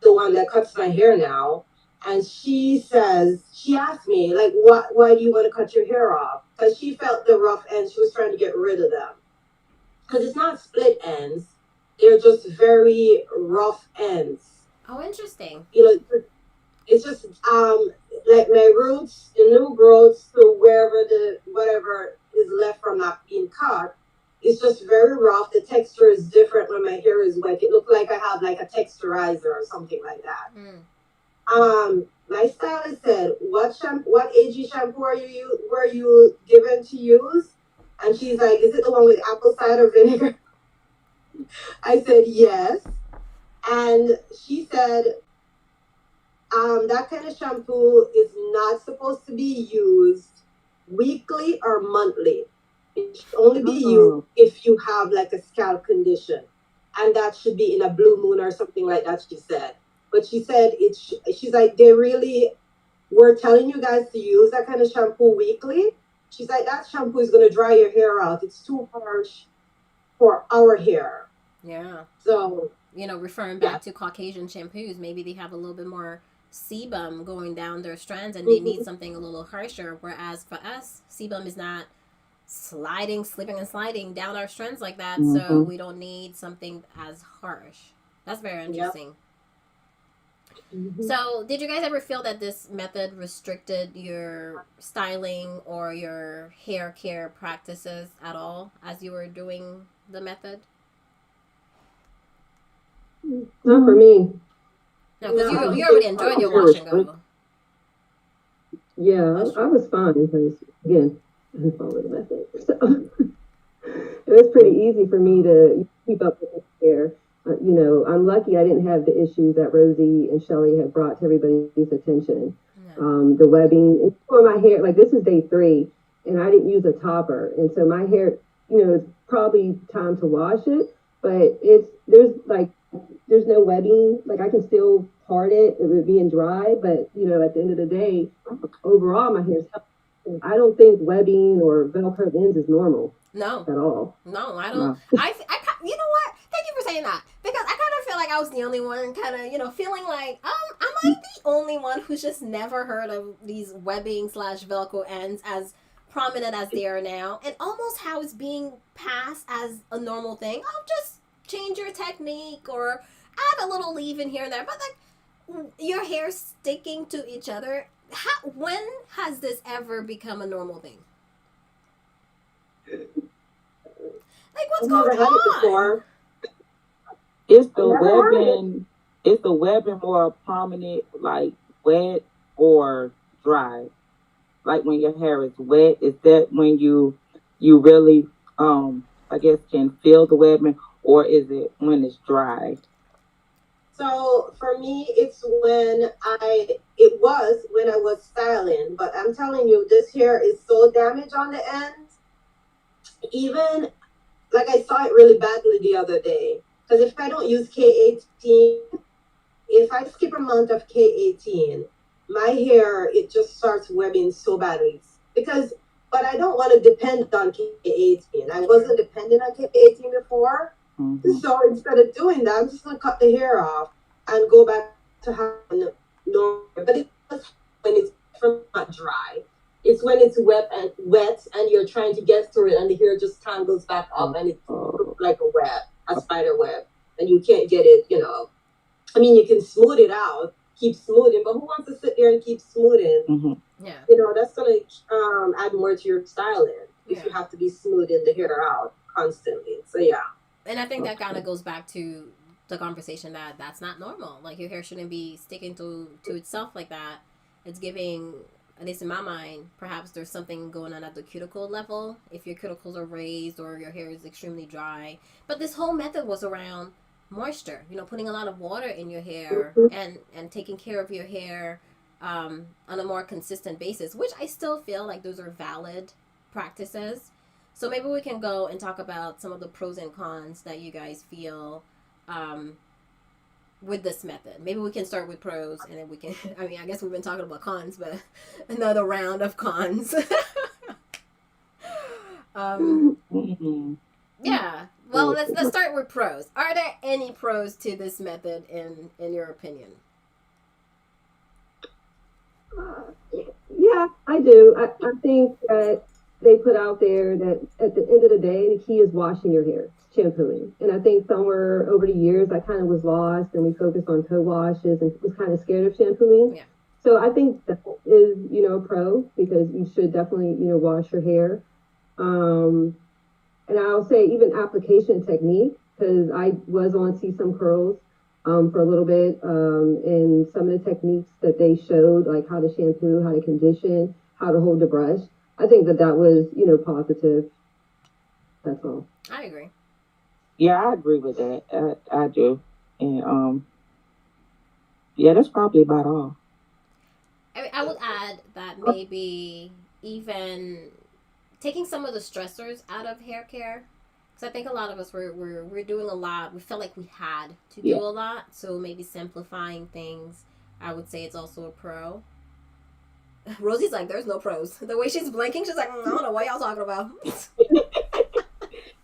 the one that cuts my hair now, and she asked me, like, why do you want to cut your hair off? Because she felt the rough ends. She was trying to get rid of them. Because it's not split ends. They're just very rough ends. Oh, interesting. You know, it's just like my roots, the new growths to wherever whatever is left from not being cut. It's just very rough. The texture is different when my hair is wet. It looks like I have like a texturizer or something like that. My stylist said, what AG shampoo were you given to use? And she's like, is it the one with apple cider vinegar? I said, yes. And she said, that kind of shampoo is not supposed to be used weekly or monthly. It should only be used if you have like a scalp condition. And that should be in a blue moon or something like that, she said. But she said, she's like, they really were telling you guys to use that kind of shampoo weekly. She's like, that shampoo is going to dry your hair out. It's too harsh for our hair. Yeah. So, you know, referring back to Caucasian shampoos, maybe they have a little bit more sebum going down their strands and they need something a little harsher. Whereas for us, sebum is not slipping and sliding down our strands like that. So we don't need something as harsh. That's very interesting. So, did you guys ever feel that this method restricted your styling or your hair care practices at all as you were doing the method? Not for me. No, because you already enjoyed your wash and go. Yeah, I was fine because, again, I didn't follow the method. So, it was pretty easy for me to keep up with the hair. You know, I'm lucky I didn't have the issues that Rosie and Shelly had brought to everybody's attention. The webbing for my hair, like this is day 3, and I didn't use a topper, and so my hair, you know, it's probably time to wash it, but there's no webbing. Like I can still part it with being dry, but you know, at the end of the day, overall my hair's healthy. I don't think webbing or Velcro ends is normal. No. At all. No, I don't. I you know what? Thank you for saying that. Because I kind of feel like I was the only one kind of, you know, feeling like, am I the only one who's just never heard of these webbing / Velcro ends as prominent as they are now? And almost how it's being passed as a normal thing. Oh, just change your technique or add a little leave-in here and there. But like, your hair sticking to each other, when has this ever become a normal thing? Like, what's going on? Is the webbing more prominent, like wet or dry? Like when your hair is wet, is that when you really I guess can feel the webbing, or is it when it's dry? So for me, it was when I was styling, but I'm telling you, this hair is so damaged on the ends. Even like I saw it really badly the other day. Because if I don't use K18, if I skip a month of K18, my hair it just starts webbing so badly. Because but I don't want to depend on K18. I wasn't dependent on K18 before. Mm-hmm. So instead of doing that, I'm just gonna cut the hair off and go back to having normal. But it's when it's not dry. It's when it's wet and you're trying to get through it and the hair just tangles back up and it looks like a web, a spider web, and you can't get it, I mean, you can smooth it out, keep smoothing, but who wants to sit there and keep smoothing? Mm-hmm. Yeah. That's going to add more to your styling if you have to be smoothing the hair out constantly. So, yeah. And I think that kind of goes back to the conversation that that's not normal. Like, your hair shouldn't be sticking to itself like that. It's giving, at least in my mind, perhaps there's something going on at the cuticle level. If your cuticles are raised or your hair is extremely dry. But this whole method was around moisture, putting a lot of water in your hair and taking care of your hair on a more consistent basis, which I still feel like those are valid practices. So maybe we can go and talk about some of the pros and cons that you guys feel with this method. Maybe we can start with pros and then we can, I mean, I guess we've been talking about cons, but another round of cons. Yeah. Well, let's start with pros. Are there any pros to this method in your opinion? Yeah, I do. I think that they put out there that at the end of the day, the key is washing your hair, shampooing. And I think somewhere over the years, I kind of was lost and we focused on co-washes and was kind of scared of shampooing. Yeah. So I think that is, a pro because you should definitely, wash your hair. And I'll say even application technique because I was on See Some Curls for a little bit, and some of the techniques that they showed, like how to shampoo, how to condition, how to hold the brush. I think that was positive. That's all. I agree. Yeah, I agree with that. I do, and yeah, that's probably about all. I would add that maybe even taking some of the stressors out of hair care. Because I think a lot of us we're doing a lot. We felt like we had to do a lot. So maybe simplifying things, I would say it's also a pro. Rosie's like, there's no pros. The way she's blinking, she's like, I don't know what y'all talking about.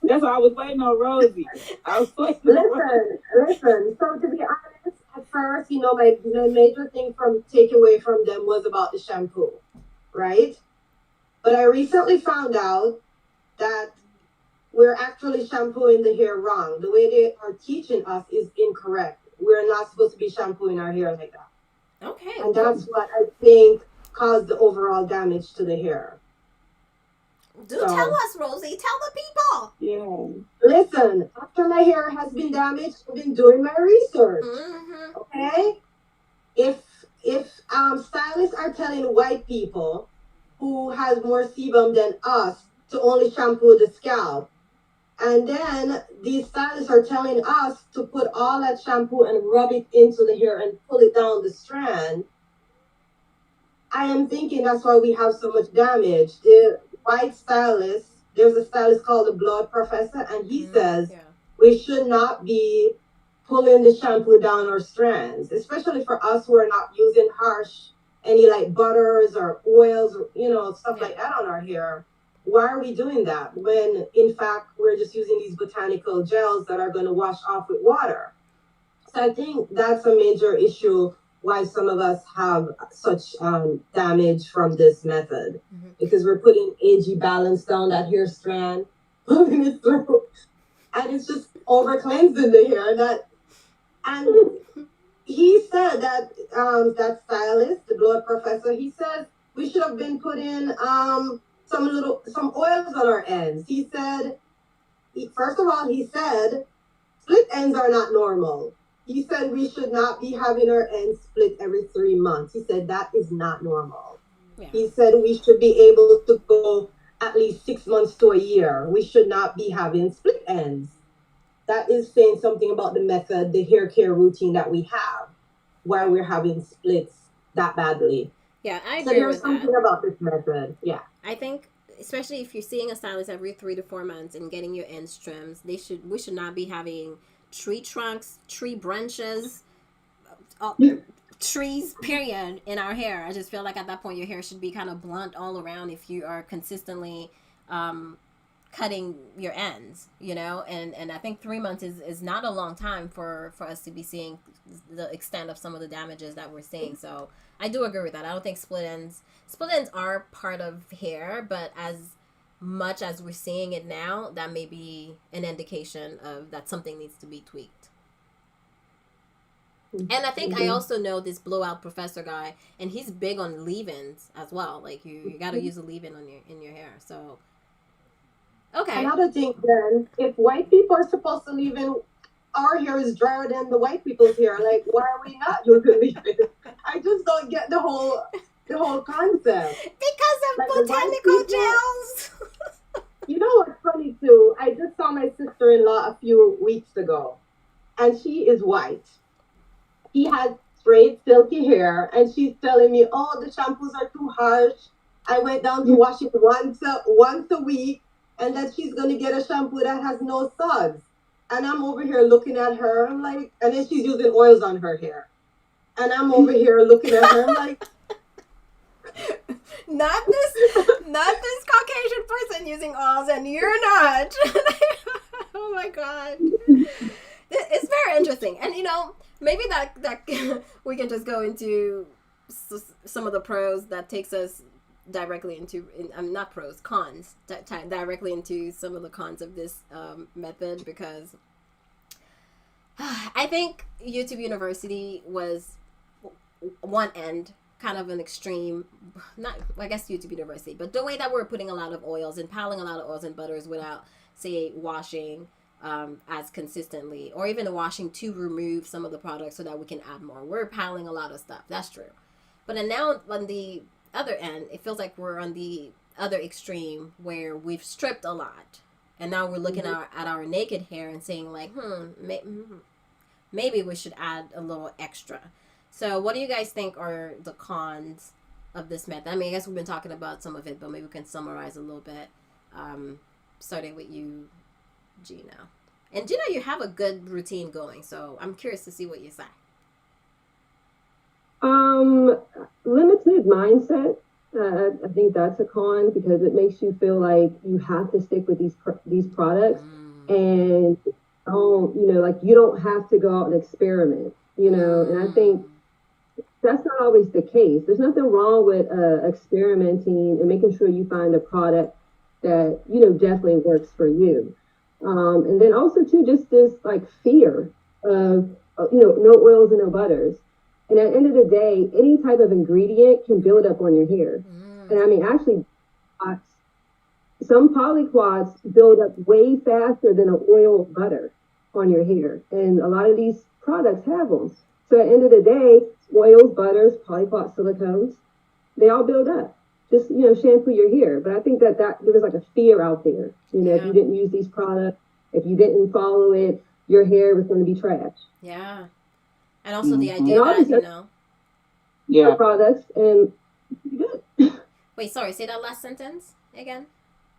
That's why I was waiting on Rosie. I was waiting. Listen. So to be honest, at first, my major thing from takeaway from them was about the shampoo, right? But I recently found out that we're actually shampooing the hair wrong. The way they are teaching us is incorrect. We're not supposed to be shampooing our hair like that. Okay. And that's what I think caused the overall damage to the hair. Tell us, Rosie. Tell the people. Yeah. Listen, after my hair has been damaged, I've been doing my research. Mm-hmm. Okay? If stylists are telling white people who has more sebum than us to only shampoo the scalp, and then these stylists are telling us to put all that shampoo and rub it into the hair and pull it down the strand, I am thinking that's why we have so much damage. The white stylist, there's a stylist called the Blood Professor, and he says we should not be pulling the shampoo down our strands, especially for us who are not using any like butters or oils or, stuff like that on our hair. Why are we doing that when in fact we're just using these botanical gels that are going to wash off with water? So I think that's a major issue why some of us have such damage from this method, because we're putting AG balance down that hair strand, putting it through, and it's just over cleansing the hair. And he said that that stylist, the Blood Professor, he said we should have been putting some oils on our ends. He said, first of all, he said split ends are not normal. He said we should not be having our ends split every 3 months. He said that is not normal. Yeah. He said we should be able to go at least 6 months to a year, we should not be having split ends. That is saying something about the method, the hair care routine that we have, why we're having splits that badly. Yeah, I So agree there's with that. something about this method. Yeah. I think especially if you're seeing a stylist every 3 to 4 months and getting your ends trimmed, we should not be having tree trunks, tree branches, uh, trees period in our hair. I just feel like at that point your hair should be kind of blunt all around if you are consistently um, cutting your ends, and I think 3 months is not a long time for us to be seeing the extent of some of the damages that we're seeing. So I do agree with that. I don't think split ends are part of hair, but as much as we're seeing it now, that may be an indication of that something needs to be tweaked. And I think I also know this blowout professor guy, and he's big on leave-ins as well. Like you got to use a leave-in on your hair. So okay. Another thing, then, if white people are supposed to leave in, our hair is drier than the white people's hair. Like, why are we not using leave-in? I just don't get the whole concept. Because of Like the white botanical people. gels. You know what's funny too? I just saw my sister-in-law a few weeks ago, and she is white. He has straight silky hair, and she's telling me, "Oh, the shampoos are too harsh. I went down to wash it once a week, and that she's gonna get a shampoo that has no suds." And I'm over here looking at her, I'm like, and then she's using oils on her hair, and I'm over here looking at her, I'm like, not this Caucasian person using oils, and you're not. Oh my god, it's very interesting, and maybe that we can just go into some of the pros that takes us directly into not pros, cons, directly into some of the cons of this method, because I think YouTube University was one end, kind of an extreme, not I guess YouTube University, but the way that we're putting a lot of oils and piling a lot of oils and butters without, say, washing as consistently, or even washing to remove some of the products so that we can add more. We're piling a lot of stuff. That's true. But then now on the other end, it feels like we're on the other extreme where we've stripped a lot. And now we're looking at our naked hair and saying like, maybe we should add a little extra. So what do you guys think are the cons of this method? I mean, I guess we've been talking about some of it, but maybe we can summarize a little bit. Starting with you, Gina. And Gina, you have a good routine going, so I'm curious to see what you say. Limited mindset. I think that's a con because it makes you feel like you have to stick with these products, and like you don't have to go out and experiment. And I think that's not always the case. There's nothing wrong with experimenting and making sure you find a product that definitely works for you. And then also too, just this like fear of no oils and no butters. And at the end of the day, any type of ingredient can build up on your hair. And I mean, actually, some polyquats build up way faster than an oil butter on your hair. And a lot of these products have them. So at the end of the day, oils, butters, polyquat silicones, they all build up. Just, shampoo your hair. But I think that there was like a fear out there. If you didn't use these products, if you didn't follow it, your hair was going to be trash. Yeah. And also the idea that, products and wait, sorry, say that last sentence again.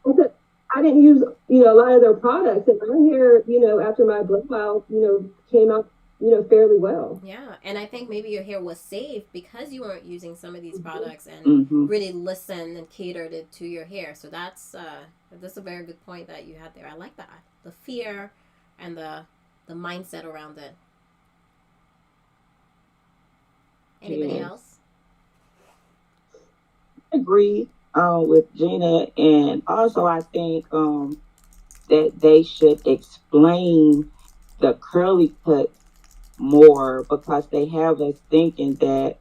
I didn't use, a lot of their products, and my hair, after my blowout, came out, fairly well. Yeah, and I think maybe your hair was safe because you weren't using some of these products and really listened and catered it to your hair. So that's a very good point that you had there. I like that, the fear and the mindset around it. Anybody else? I agree with Gina, and also I think that they should explain the curly cuts more, because they have us thinking that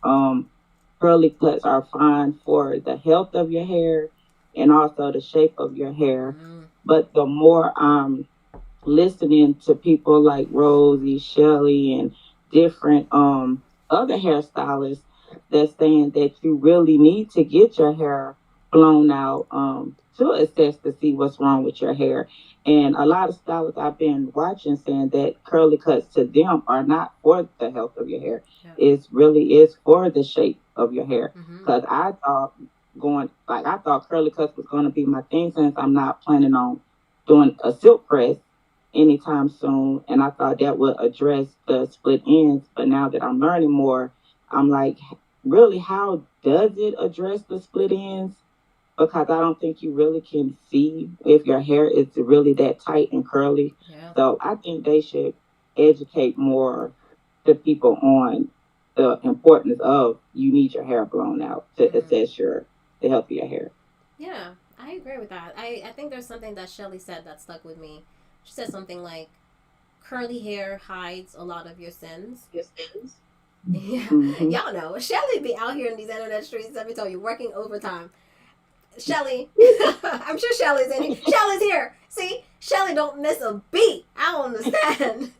curly cuts are fine for the health of your hair and also the shape of your hair. But the more I'm listening to people like Rosie, Shelly, and different other hairstylists that's saying that you really need to get your hair blown out to assess to see what's wrong with your hair. And a lot of stylists I've been watching saying that curly cuts to them are not for the health of your hair. Yeah. It really is for the shape of your hair. Mm-hmm. Because I thought curly cuts was going to be my thing since I'm not planning on doing a silk press anytime soon. And I thought that would address the split ends. But now that I'm learning more, I'm like, really, how does it address the split ends? Because I don't think you really can see if your hair is really that tight and curly. Yeah. So I think they should educate more the people on the importance of you need your hair blown out to assess the health of your hair. Yeah, I agree with that. I think there's something that Shelly said that stuck with me. She said something like, curly hair hides a lot of your sins. Your sins. Yeah. Mm-hmm. Y'all know, Shelly be out here in these internet streets, let me tell you, working overtime. Shelly, I'm sure Shelly's in here. Shelly's here. See, Shelly don't miss a beat. I don't understand.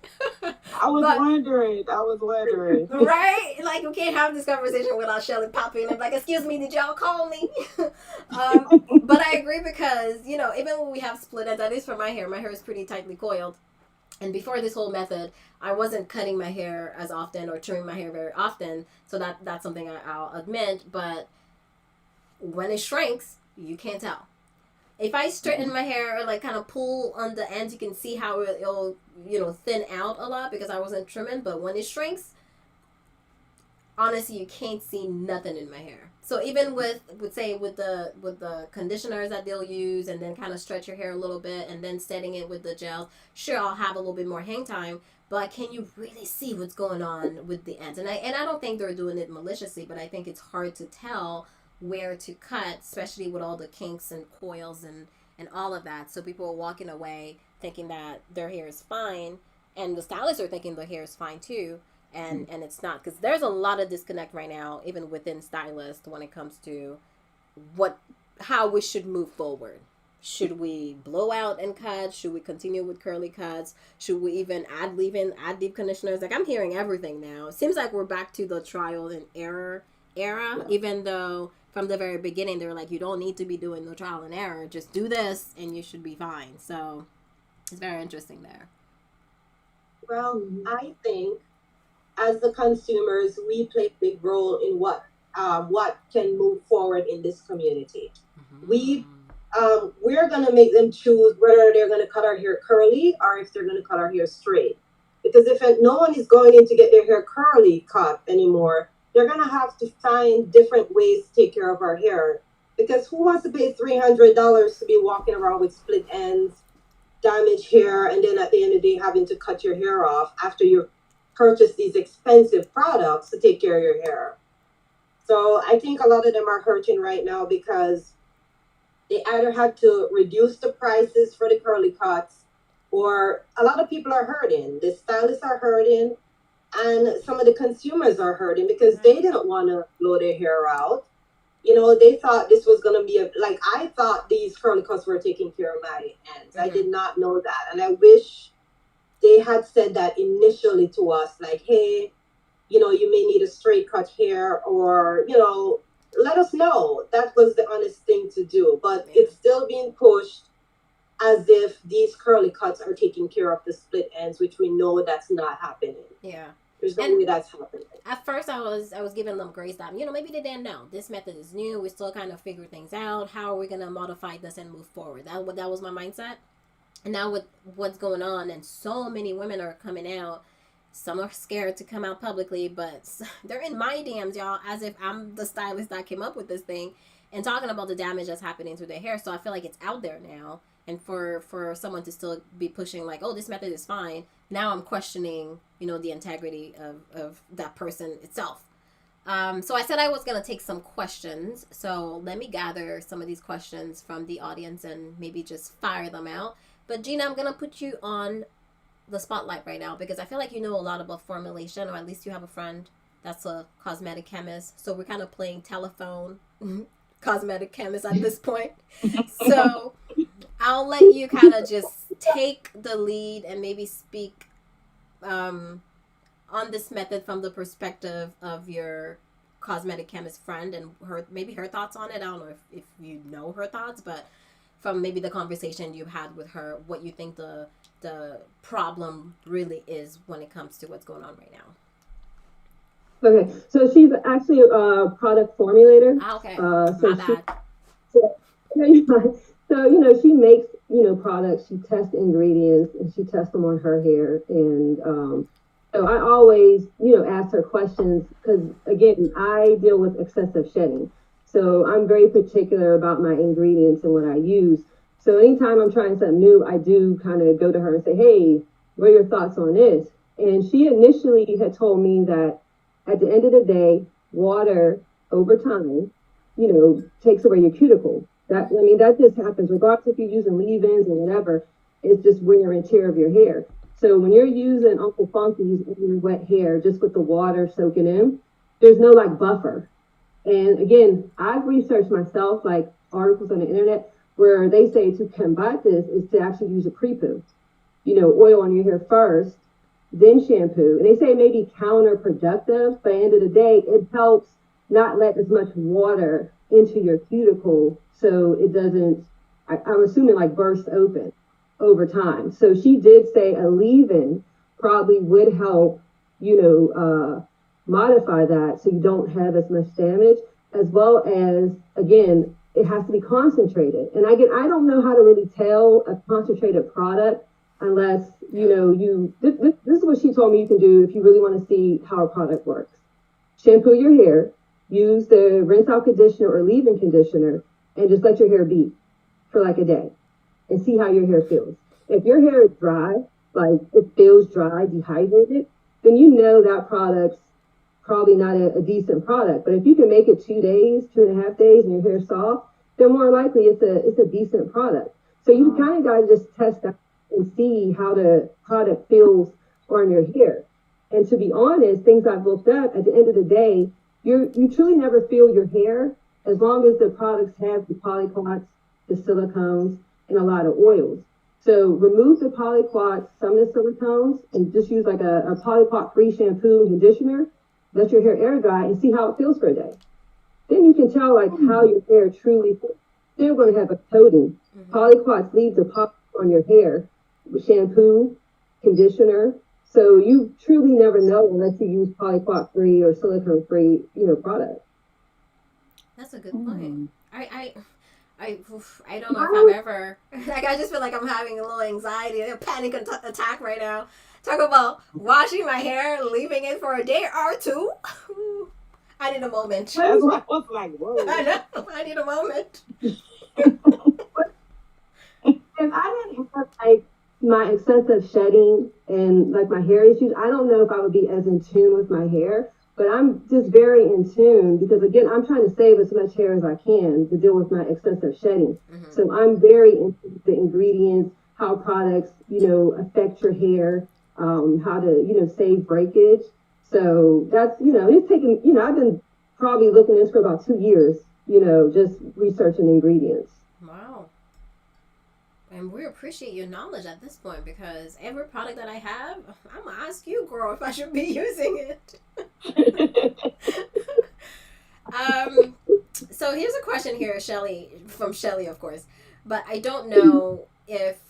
I was wondering. Right? Like, we can't have this conversation without Shelly popping and like, excuse me, did y'all call me? But I agree because, you know, even when we have split ends, at least for my hair is pretty tightly coiled. And before this whole method, I wasn't cutting my hair as often or trimming my hair very often. So that's something I'll admit. But when it shrinks, you can't tell. If I straighten my hair or like kind of pull on the ends, you can see how it'll, you know, thin out a lot because I wasn't trimming. But when it shrinks, honestly, you can't see nothing in my hair. So even with the conditioners that they'll use and then kind of stretch your hair a little bit and then setting it with the gels, sure, I'll have a little bit more hang time, but can you really see what's going on with the ends? And I don't think they're doing it maliciously, but I think it's hard to tell where to cut, especially with all the kinks and coils and all of that. So people are walking away thinking that their hair is fine, and the stylists are thinking their hair is fine too. And it's not, because there's a lot of disconnect right now, even within stylists, when it comes to how we should move forward. Should we blow out and cut? Should we continue with curly cuts? Should we even add deep conditioners? Like, I'm hearing everything now. It seems like we're back to the trial and error era, even though from the very beginning they were like, you don't need to be doing no trial and error. Just do this and you should be fine. So it's very interesting there. Well, I think as the consumers, we play a big role in what can move forward in this community. We're gonna make them choose whether they're gonna cut our hair curly or if they're gonna cut our hair straight. Because if no one is going in to get their hair curly cut anymore, they're gonna have to find different ways to take care of our hair. Because who wants to pay $300 to be walking around with split ends, damaged hair, and then at the end of the day having to cut your hair off after you've purchased these expensive products to take care of your hair? So I think a lot of them are hurting right now because they either had to reduce the prices for the curly cuts, or a lot of people are hurting. The stylists are hurting, and some of the consumers are hurting because they didn't want to blow their hair out. You know, they thought this was going to be I thought these curly cuts were taking care of my ends. I did not know that. And I wish they had said that initially to us, like, hey, you know, you may need a straight cut hair, or, you know, let us know. That was the honest thing to do. But it's still being pushed as if these curly cuts are taking care of the split ends, which we know that's not happening. Yeah. There's no way that's happening. At first, I was giving them grace that, you know, maybe they didn't know. This method is new. We still kind of figure things out. How are we going to modify this and move forward? That was my mindset. And now with what's going on, and so many women are coming out, some are scared to come out publicly, but they're in my DMs, y'all, as if I'm the stylist that came up with this thing, and talking about the damage that's happening to their hair. So I feel like it's out there now. And for someone to still be pushing like, oh, this method is fine, now I'm questioning, you know, the integrity of that person itself. So I said I was going to take some questions. So let me gather some of these questions from the audience and maybe just fire them out. But Gina, I'm going to put you on the spotlight right now because I feel like you know a lot about formulation, or at least you have a friend that's a cosmetic chemist. So we're kind of playing telephone cosmetic chemist at this point. So I'll let you kind of just take the lead and maybe speak on this method from the perspective of your cosmetic chemist friend and her thoughts on it. I don't know if you know her thoughts, but from maybe the conversation you've had with her, what you think the problem really is when it comes to what's going on right now. Okay, so she's actually a product formulator. Okay, so my bad. So she makes products. She tests ingredients and she tests them on her hair. And so I always ask her questions because again I deal with excessive shedding. So I'm very particular about my ingredients and what I use. So anytime I'm trying something new, I do kind of go to her and say, hey, what are your thoughts on this? And she initially had told me that at the end of the day, water over time, takes away your cuticle. That just happens regardless if you're using leave-ins or whatever. It's just wear and tear of your hair. So when you're using Uncle Funky's in your wet hair, just with the water soaking in, there's no like buffer. And again, I've researched myself, like articles on the internet, where they say to combat this is to actually use a pre-poo. Oil on your hair first, then shampoo. And they say it may be counterproductive, but at the end of the day, it helps not let as much water into your cuticle so it doesn't, I'm assuming, like burst open over time. So she did say a leave-in probably would help, modify that so you don't have as much damage, as well as, again, it has to be concentrated. And again, I don't know how to really tell a concentrated product unless, this is what she told me you can do if you really want to see how a product works. Shampoo your hair, use the rinse out conditioner or leave-in conditioner, and just let your hair be for like a day and see how your hair feels. If your hair is dry, like it feels dry, dehydrated, then that product's probably not a decent product. But if you can make it 2 days, 2.5 days, and your hair's soft, then more likely it's a decent product. So you kind of got to just test that and see how the product feels on your hair. And to be honest, things I've looked up, at the end of the day, you truly never feel your hair as long as the products have the polyquats, the silicones, and a lot of oils. So remove the polyquats, some of the silicones, and just use like a polyquat-free shampoo and conditioner. Let your hair air dry and see how it feels for a day. Then you can tell like how your hair truly feels. Still going to have a coating. Polyquats leave the pop on your hair with shampoo, conditioner. So you truly never know unless you use polyquat-free or silicone-free, product. That's a good point. I don't know if I've ever, like, I just feel like I'm having a little anxiety, a panic attack right now. Talk about washing my hair, leaving it for a day or two. I need a moment. That's what I was like, whoa. I know. I need a moment. If I didn't have like my excessive shedding and like my hair issues, I don't know if I would be as in tune with my hair. But I'm just very in tune because, again, I'm trying to save as much hair as I can to deal with my excessive shedding. So I'm very into the ingredients, how products, affect your hair, how to, save breakage. So that's, it's taken, I've been probably looking at this for about 2 years, just researching ingredients. Wow. And we appreciate your knowledge at this point because every product that I have, I'm going to ask you, girl, if I should be using it. So here's a question here, from Shelly, of course. But I don't know if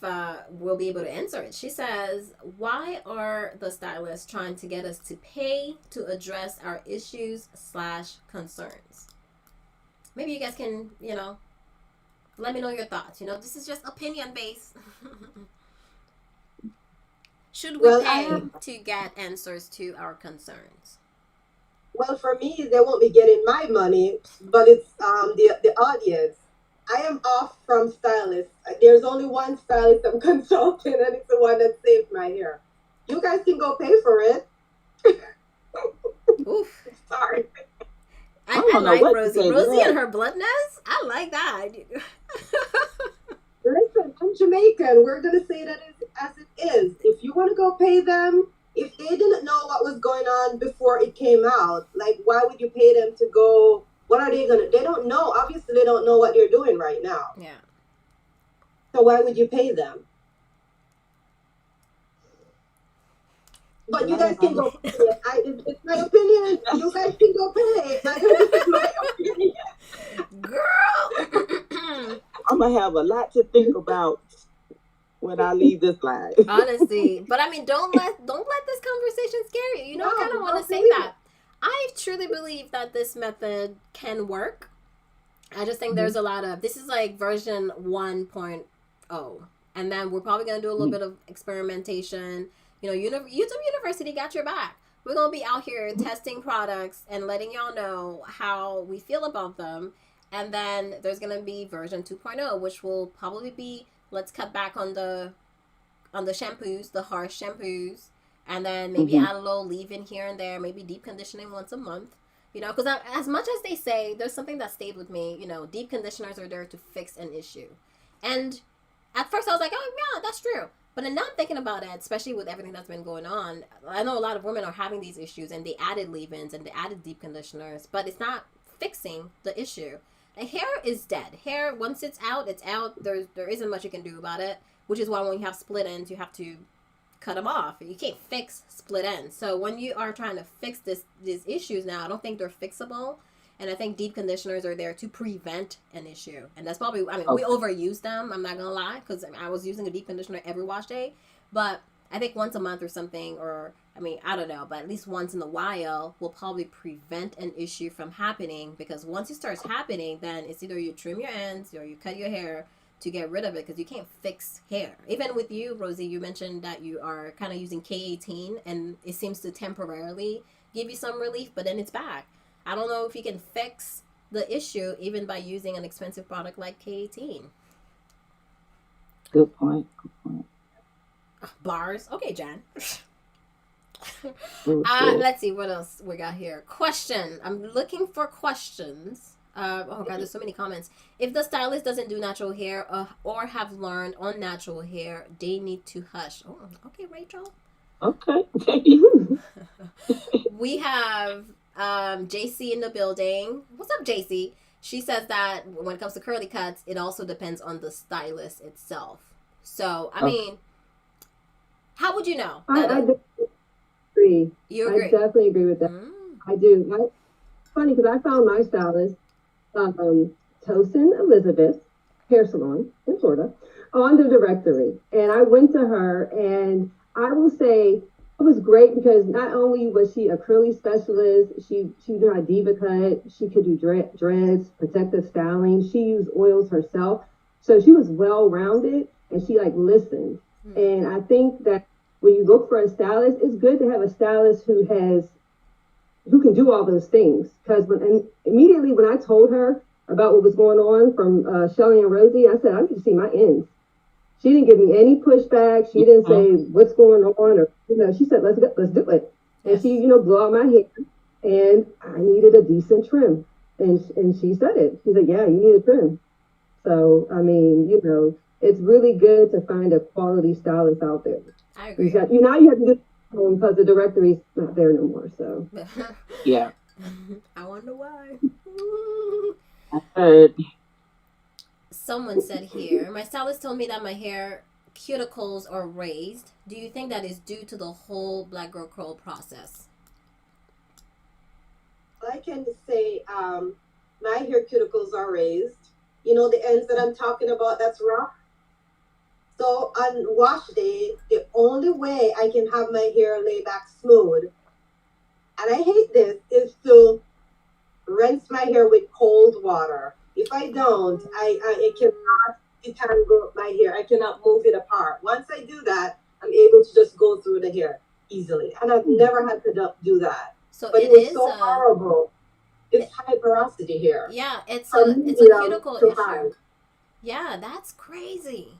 we'll be able to answer it. She says, why are the stylists trying to get us to pay to address our issues/concerns? Maybe you guys can, let me know your thoughts. This is just opinion based. Should we pay to get answers to our concerns? Well, for me, they won't be getting my money, but it's the audience. I am off from stylists. There's only one stylist I'm consulting, and it's the one that saved my hair. You guys can go pay for it. Oof. Sorry. I like Rosie. Rosie and her bluntness. I like that. Listen, I'm Jamaican. We're going to say that as it is. If you want to go pay them, if they didn't know what was going on before it came out, like, why would you pay them to go? What are they going to? They don't know. Obviously, they don't know what they're doing right now. Yeah. So why would you pay them? But you guys can go pay it. It's my opinion. You guys can go pay it. It's my opinion. Girl. I'm going to have have a lot to think about when I leave this life. Honestly, but I mean, don't let this conversation scare you. You know, I kind of want to say that I truly believe that this method can work. I just think there's a lot of this is like version 1.0, and then we're probably gonna do a little bit of experimentation. You know, YouTube University got your back. We're gonna be out here testing products and letting y'all know how we feel about them. And then there's gonna be version 2.0, which will probably be let's cut back on the shampoos, the harsh shampoos, and then maybe add a little leave-in here and there, maybe deep conditioning once a month. You know, because as much as they say, there's something that stayed with me. You know, deep conditioners are there to fix an issue. And at first I was like, oh, yeah, that's true. But then now I'm thinking about it, especially with everything that's been going on. I know a lot of women are having these issues, and they added leave-ins and they added deep conditioners, but it's not fixing the issue. And hair is dead. Hair, once it's out, it's out. There isn't much you can do about it, which is why when you have split ends, you have to cut them off. You can't fix split ends. So when you are trying to fix these issues now, I don't think they're fixable. And I think deep conditioners are there to prevent an issue. And that's probably, I mean, we overuse them. I'm not going to lie, because I was using a deep conditioner every wash day. But I think once a month or something, or, I mean, I don't know, but at least once in a while will probably prevent an issue from happening. Because once it starts happening, then it's either you trim your ends or you cut your hair to get rid of it, because you can't fix hair. Even with you, Rosie, you mentioned that you are kind of using K18, and it seems to temporarily give you some relief, but then it's back. I don't know if you can fix the issue even by using an expensive product like K18. Good point. Bars. Okay, Jan. Let's see what else we got here. Question. I'm looking for questions. Oh god, there's so many comments. If the stylist doesn't do natural hair or have learned on natural hair, they need to hush. Oh, okay, Rachel. Okay. We have JC in the building. What's up, JC? She says that when it comes to curly cuts, it also depends on the stylist itself. So, I mean, how would you know? I definitely agree. You agree? I definitely agree with that. I do. It's funny because I found my stylist, Tosin Elizabeth Hair Salon in Florida, on the directory. And I went to her, and I will say it was great because not only was she a curly specialist, she knew how to diva cut, she could do dreads, protective styling, she used oils herself. So she was well-rounded, and she listened. And I think that when you look for a stylist, it's good to have a stylist who can do all those things. Because immediately when I told her about what was going on from Shelly and Rosie, I said, I need to see my ends. She didn't give me any pushback. She didn't say what's going on, or she said, let's do it. And she, blew out my hair, and I needed a decent trim. And she said it. She said, yeah, you need a trim. So, I mean, it's really good to find a quality stylist out there. I agree. Now you have to do it because the directory's not there no more. So, yeah. I wonder why. I heard. Someone said here, my stylist told me that my hair cuticles are raised. Do you think that is due to the whole black girl curl process? I can say my hair cuticles are raised. The ends that I'm talking about, that's rough. So on wash day, the only way I can have my hair lay back smooth, and I hate this, is to rinse my hair with cold water. If I don't, I cannot detangle my hair. I cannot move it apart. Once I do that, I'm able to just go through the hair easily. And I've never had to do that. But it was so horrible. It's high porosity hair. Yeah, it's a cuticle issue. High. Yeah, that's crazy.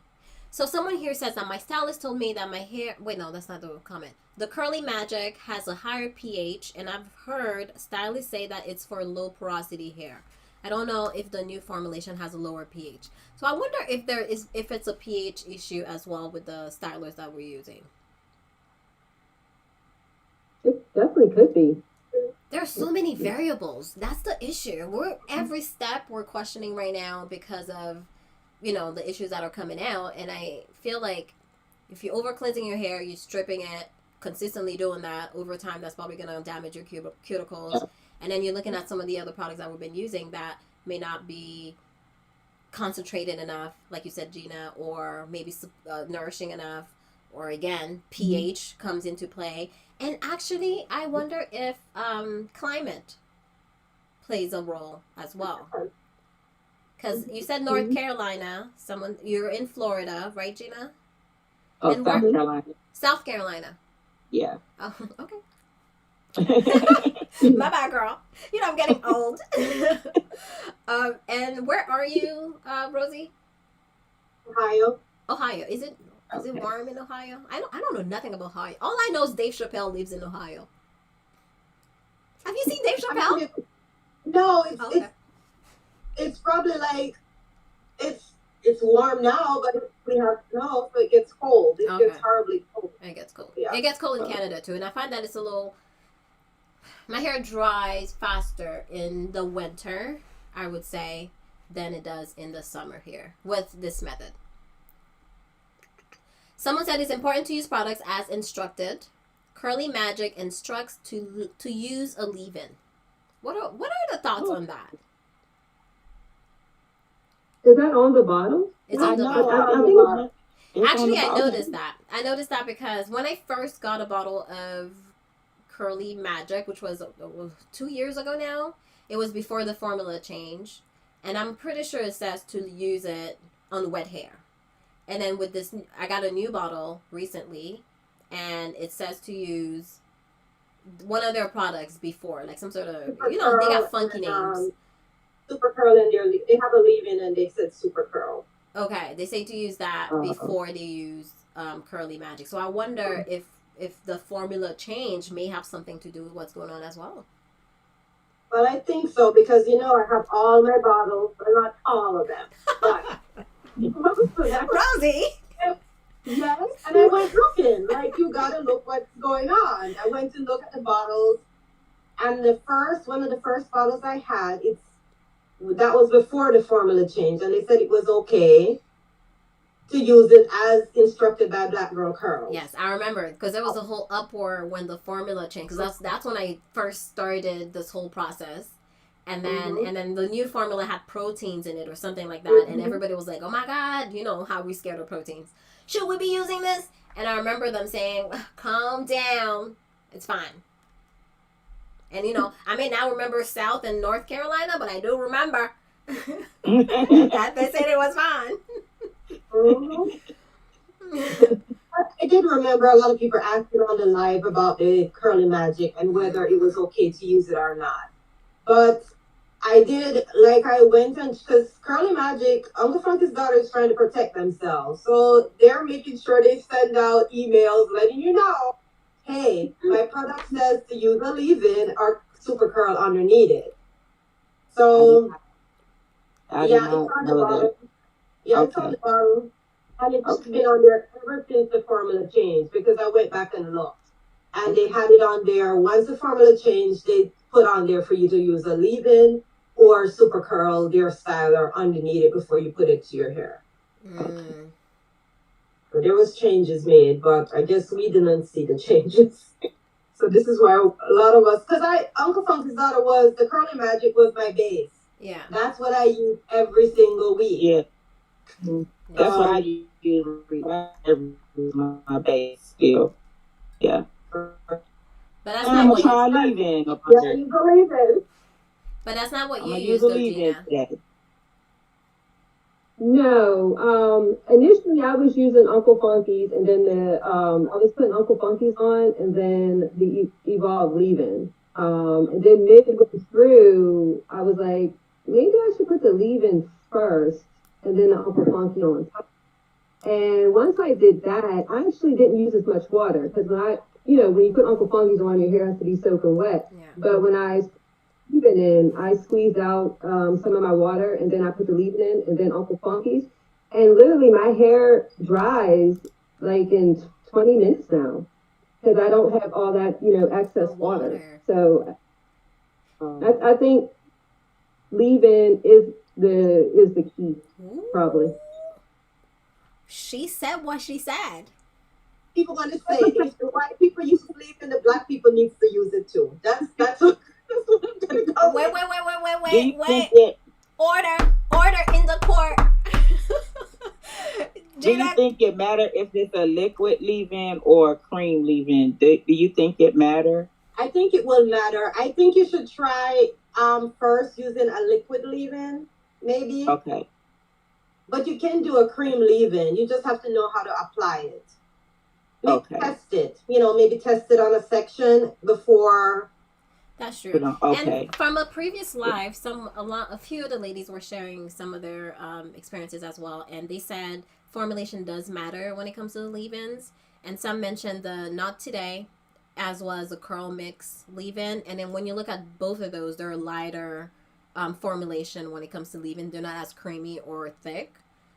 So someone here says that my stylist told me that my hair... Wait, no, that's not the comment. The Curly Magic has a higher pH, and I've heard stylists say that it's for low porosity hair. I don't know if the new formulation has a lower pH. So I wonder if it's a pH issue as well with the stylers that we're using. It definitely could be. There are so many variables. That's the issue. Every step we're questioning right now because of, the issues that are coming out. And I feel like if you're over cleansing your hair, you're stripping it, consistently doing that over time, that's probably going to damage your cuticles. And then you're looking at some of the other products that we've been using that may not be concentrated enough, like you said, Gina, or maybe nourishing enough, or again, pH comes into play. And actually, I wonder if climate plays a role as well. Because you said North Carolina, you're in Florida, right, Gina? Oh, And South Carolina. South Carolina. Yeah. Oh, okay. My bad, girl. You know I'm getting old. And where are you, Rosie? Ohio. Is it warm in Ohio? I don't know nothing about Ohio. All I know is Dave Chappelle lives in Ohio. Have you seen Dave Chappelle? No, it's probably like it's warm now, but we have snow, so it gets cold. It gets horribly cold. It gets cold. Yeah. It gets cold in Canada too, and I find that it's a little. My hair dries faster in the winter, I would say, than it does in the summer here with this method. Someone said it's important to use products as instructed. Curly Magic instructs to use a leave-in. What are the thoughts on that? Is that on the bottle? It's on the bottle. Actually, I noticed that. I noticed that because when I first got a bottle of Curly Magic, which was 2 years ago now, it was before the formula change, and I'm pretty sure it says to use it on wet hair. And then with this, I got a new bottle recently, and it says to use one of their products before, like some sort of, they got funky names. Super Curl, and they have a leave-in, and they said Super Curl. Okay, they say to use that before they use Curly Magic. So I wonder if the formula change may have something to do with what's going on as well. Well, I think so, because I have all my bottles, but not all of them. But Rosie. Yes, and I went looking. Like, you gotta look what's going on. I went to look at the bottles, and one of the first bottles I had, that was before the formula change, and they said it was okay to use it as instructed by Black Girl Curls. Yes, I remember, because there was a whole uproar when the formula changed, because that's when I first started this whole process. And then the new formula had proteins in it or something like that. And everybody was like, oh my God, how we scared of proteins. Should we be using this? And I remember them saying, calm down. It's fine. And, I may now remember South and North Carolina, but I do remember that they said it was fine. I did remember a lot of people asking on the live about the Curly Magic and whether it was okay to use it or not. But I did, I went because Curly Magic, Uncle Funky's daughter is trying to protect themselves. So they're making sure they send out emails letting you know, hey, my product says to use a leave-in or Super Curl underneath it. So, it's on the bottom. Yeah, it's on the bottom. And it's been on there ever since the formula changed, because I went back and looked. And they had it on there. Once the formula changed, they put on there for you to use a leave-in or Super Curl, their styler, underneath it before you put it to your hair. So there was changes made, but I guess we didn't see the changes. So this is why a lot of us, because Uncle Funky's daughter the Curly Magic was my base. Yeah. That's what I use every single week. Yeah. That's what I use my base still. Yeah. But that's not what you use. Yeah, you believe it. But that's not what you use, though, Gina. No. Initially I was using Uncle Funky's, and then I was putting Uncle Funky's on, and then the Evolve leave-in. And then midway through, I was like, maybe I should put the leave-in first, and then the Uncle Funky on top. And once I did that, I actually didn't use as much water, because when you put Uncle Funky's on, your hair has to be soaking wet. Yeah. But when I leave-in in, I squeezed out some of my water, and then I put the leave-in in, and then Uncle Funky's. And literally my hair dries in 20 minutes now, because I don't have all that, excess water. So I think leave-in is the key, probably. She said what she said. People want to say, if the white people use leave-in, the black people needs to use it too. That's what I'm gonna go. Wait. Order in the court. Do you Gina, think it matter if it's a liquid leave-in or a cream leave-in? Do you think it matter? I think it will matter. I think you should try first using a liquid leave-in, maybe. Okay. But you can do a cream leave-in. You just have to know how to apply it. Maybe Okay. test it. Maybe test it on a section before. that's true. Okay. And from a previous live, a few of the ladies were sharing some of their experiences as well, and they said formulation does matter when it comes to the leave-ins. And some mentioned the not today, as well as the curl mix leave-in. And then when you look at both of those, they're lighter formulation when it comes to leave-in. They're not as creamy or thick,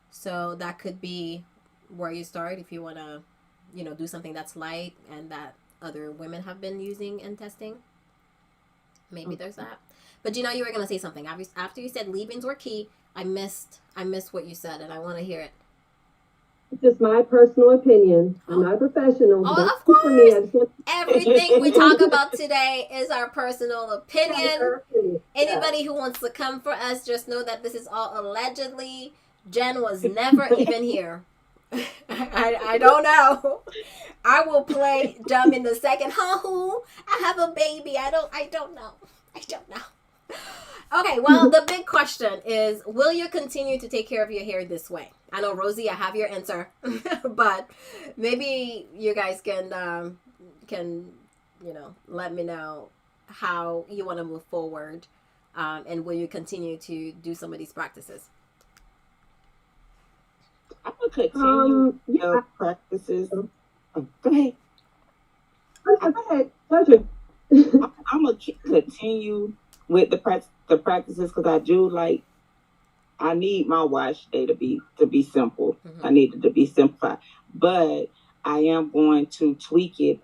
so that could be where you start if you want to, do something that's light and that other women have been using and testing. Maybe there's that. But you were gonna say something. After you said leave-ins were key, I missed what you said, and I want to hear it. It's just my personal opinion. I'm not a professional. Oh, Don't of speak for me. I course. just want Everything we talk about today is our personal to opinion. yeah. Anybody who wants to come for us, just know that this is all allegedly. Jen was never even here. I don't know. I will play dumb in the second. Who? I have a baby. I don't know. I don't know. Okay, well, the big question is, will you continue to take care of your hair this way? I know, Rosie, I have your answer, but maybe you guys can let me know how you want to move forward, and will you continue to do some of these practices? I'm gonna continue the practices. Oh, go ahead. Go ahead. Pleasure. I'm gonna continue with the practices because I do I need my wash day to be simple. Mm-hmm. I need it to be simplified, but I am going to tweak it.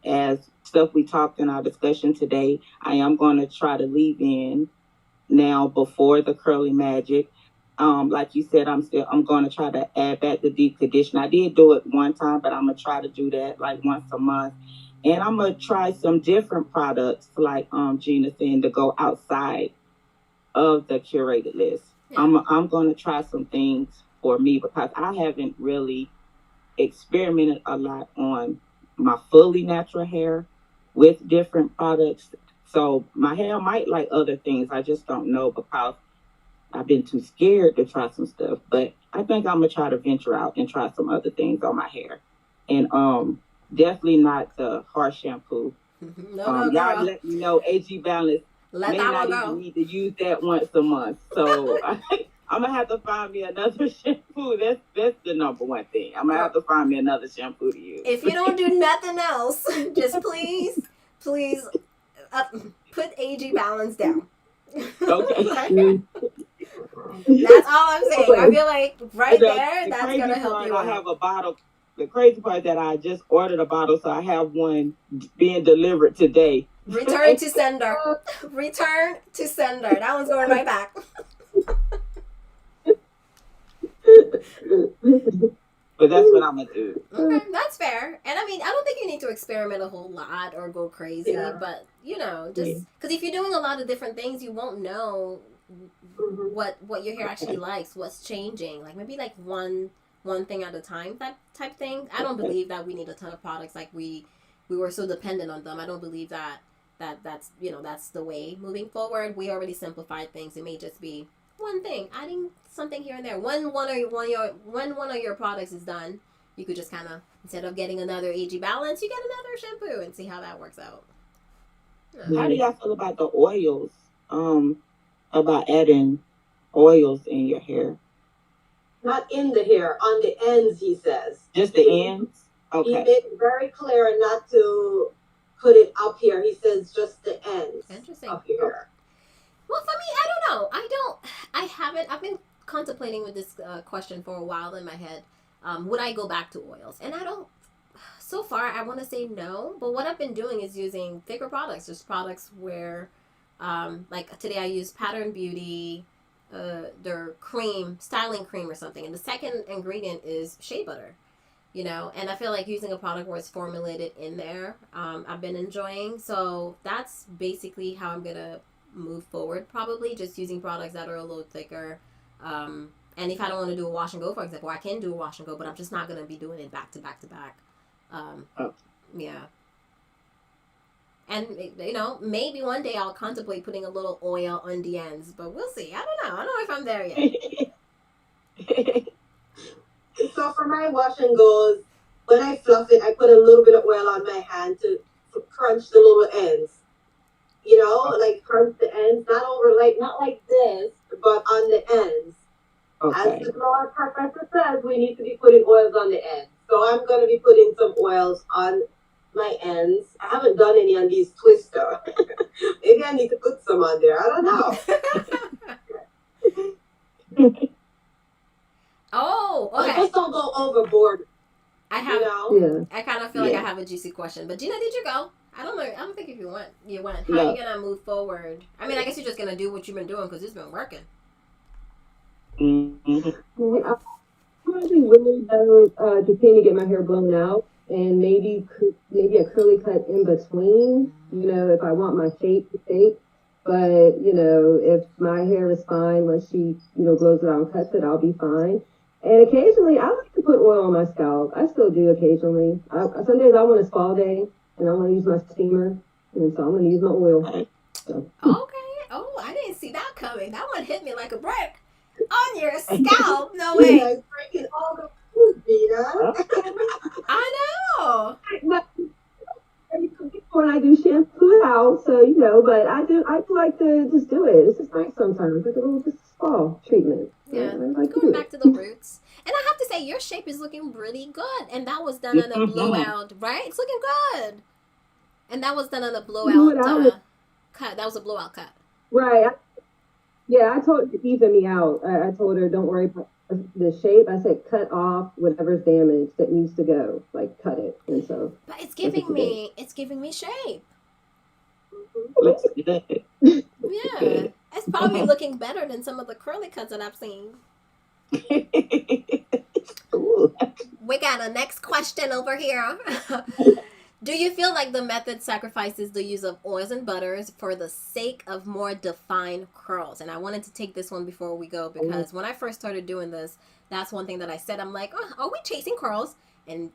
As stuff we talked in our discussion today, I am going to try to leave in now before the curly magic. Like you said, I'm going to try to add back the deep condition. I did do it one time, but I'm gonna try to do that like once a month. And I'm gonna try some different products, like Gina saying, to go outside of the curated list. Yeah. I'm gonna try some things for me because I haven't really experimented a lot on my fully natural hair with different products. So my hair might like other things. I just don't know because I've been too scared to try some stuff. But I think I'm gonna try to venture out and try some other things on my hair. And definitely not the harsh shampoo. No, y'all let me know AG Balance may not even need to use that once a month. So I'm gonna have to find me another shampoo. That's the number one thing. I'm gonna have to find me another shampoo to use. If you don't do nothing else, just please put AG Balance down. Okay. That's all I'm saying. I feel like that's gonna help you out. I have a bottle. The crazy part is that I just ordered a bottle, so I have one being delivered today. Return to sender. Return to sender. That one's going right back. But that's what I'm gonna do. Okay, that's fair. And I mean, I don't think you need to experiment a whole lot or go crazy, but just because if you're doing a lot of different things, you won't know what your hair actually likes, what's changing. Like maybe like one thing at a time, that type thing. I don't believe that we need a ton of products. Like we were so dependent on them. I don't believe that's that's the way moving forward. We already simplified things. It may just be one thing, adding something here and there. When one of your products is done, you could just kind of, instead of getting another AG Balance, you get another shampoo and see how that works out. How do y'all feel about the oils? About adding oils in your hair? Not in the hair, on the ends, he says. Just the ends? Okay. He made it very clear not to put it up here. He says just the ends. Interesting. Up here. Well, for me, I don't know. I've been contemplating with this question for a while in my head. Would I go back to oils? And so far, I want to say no. But what I've been doing is using thicker products. Just products where, like today I used Pattern Beauty, their styling cream or something. And the second ingredient is shea butter. And I feel like using a product where it's formulated in there, I've been enjoying. So that's basically how I'm going to move forward, probably just using products that are a little thicker, And if I don't want to do a wash and go, for example, I can do a wash and go, but I'm just not going to be doing it back to back to back. Yeah. And, maybe one day I'll contemplate putting a little oil on the ends, but we'll see. I don't know. I don't know if I'm there yet. So for my wash and goes, when I fluff it, I put a little bit of oil on my hand to crunch the little ends. Like crunch the ends, not like this, but on the ends. Okay. As the law professor says, we need to be putting oils on the ends. So I'm going to be putting some oils on my ends. I haven't done any on these twister. Maybe I need to put some on there. I don't know. Oh, okay. Just don't go overboard. I have. Yeah. I kind of feel like I have a juicy question, but Gina, did you go? I don't know. I don't think if you went. You went. How are you gonna move forward? I mean, I guess you're just gonna do what you've been doing because it's been working. Mm-hmm. I'm probably willing to continue to get my hair blown out and maybe a curly cut in between. If I want my shape to shape. But if my hair is fine once she blows it out and cuts it, I'll be fine. And occasionally, I like to put oil on my scalp. I still do occasionally. Some days I want a spa day, and I want to use my steamer, and so I'm going to use my oil. So. Okay. Oh, I didn't see that coming. That one hit me like a brick on your scalp. No way. I'm breaking all the food, Gina. I know. When I do shampoo out, so but I do like to just do it. It's just nice sometimes, like a little just spa treatment. Yeah, I like going back to the roots. And I have to say, your shape is looking really good. And that was done on a blowout, right? It's looking good. And that was done on a blowout cut. That was a blowout cut. Right. I told her to even me out. I told her, don't worry about the shape. I said, cut off whatever's damaged that needs to go. Like, cut it. And so. But it's giving me shape. Looks good. Yeah. It's probably looking better than some of the curly cuts that I've seen. We got a next question over here. Do you feel like the method sacrifices the use of oils and butters for the sake of more defined curls? And I wanted to take this one before we go because when I first started doing this, that's one thing that I said. I'm like, are we chasing curls? And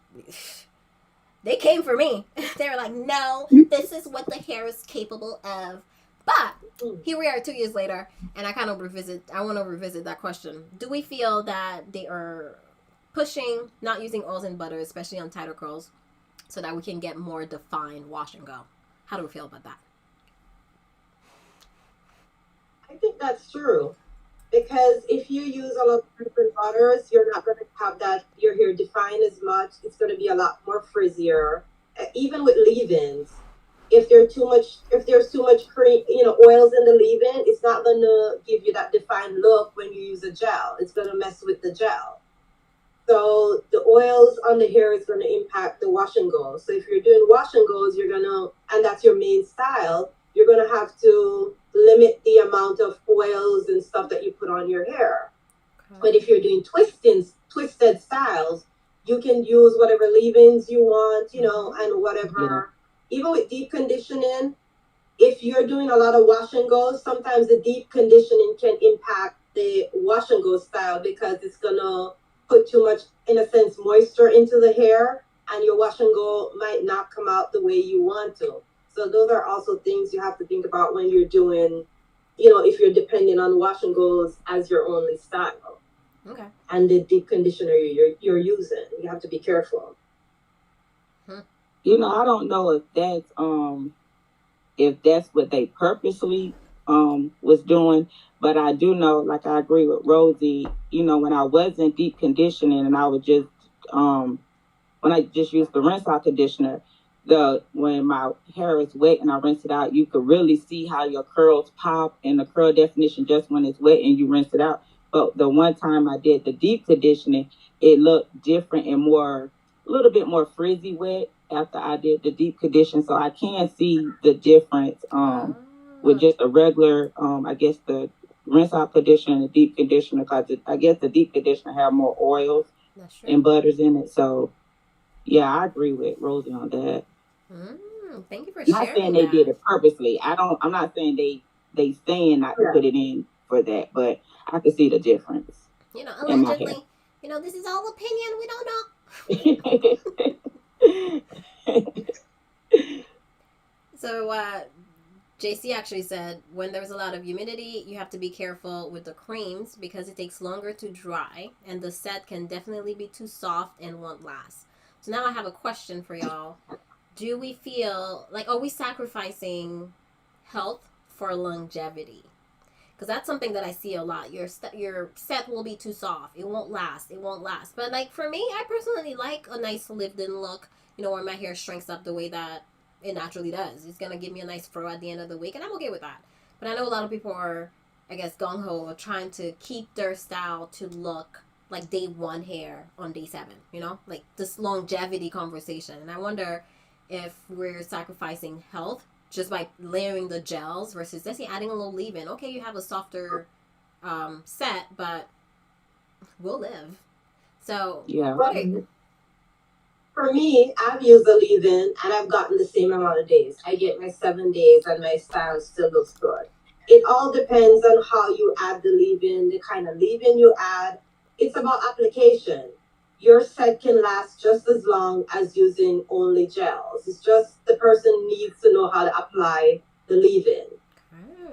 they came for me. They were like, no, this is what the hair is capable of. But here we are 2 years later, and I want to revisit that question. Do we feel that they are pushing not using oils and butter, especially on tighter curls, so that we can get more defined wash and go? How do we feel about that? I think that's true. Because if you use a lot of different butters, you're not going to have your hair defined as much. It's going to be a lot more frizzier. Even with leave-ins, if there's too much cream, oils in the leave-in, it's not going to give you that defined look when you use a gel. It's going to mess with the gel. So the oils on the hair is going to impact the wash and go. So if you're doing wash and goes, and that's your main style, you're going to have to limit the amount of oils and stuff that you put on your hair. Okay. But if you're doing twisted styles, you can use whatever leave-ins you want, and whatever. Yeah. Even with deep conditioning, if you're doing a lot of wash and goes, sometimes the deep conditioning can impact the wash and go style because it's going to put too much, in a sense, moisture into the hair, and your wash and go might not come out the way you want to. So those are also things you have to think about when you're doing, if you're depending on wash and goes as your only style. Okay. And the deep conditioner you're using, you have to be careful. I don't know if that's what they purposely was doing, but I do know, like I agree with Rosie, when I wasn't deep conditioning and I would just when I just used the rinse out conditioner, when my hair is wet and I rinse it out, you could really see how your curls pop and the curl definition just when it's wet and you rinse it out. But the one time I did the deep conditioning, it looked different and a little bit more frizzy wet after I did the deep condition. So I can see the difference with just a regular, I guess the rinse out conditioner and the deep conditioner, because I guess the deep conditioner have more oils and butters in it. So yeah, I agree with Rosie on that. Thank you for sharing. Not saying they did it purposely. I'm not saying they saying not to put it in for that, but I can see the difference. in my hair. Allegedly, this is all opinion. We don't know. So, JC actually said when there's a lot of humidity, you have to be careful with the creams because it takes longer to dry, and the set can definitely be too soft and won't last. So now I have a question for y'all. Do we feel like, are we sacrificing health for longevity? Because that's something that I see a lot. Your set will be too soft. It won't last. It won't last. But like for me, I personally like a nice lived-in look. Where my hair shrinks up the way that it naturally does. It's gonna give me a nice fro at the end of the week, and I'm okay with that. But I know a lot of people are, I guess, gung ho or trying to keep their style to look like day one hair on day 7. Like this longevity conversation. And I wonder if we're sacrificing health just by layering the gels versus, let's say, adding a little leave-in. Okay, you have a softer set, but we'll live. So, yeah. For me, I've used the leave-in and I've gotten the same amount of days. I get my 7 days and my style still looks good. It all depends on how you add the leave-in, the kind of leave-in you add. It's about application. Your set can last just as long as using only gels. It's just the person needs to know how to apply the leave-in.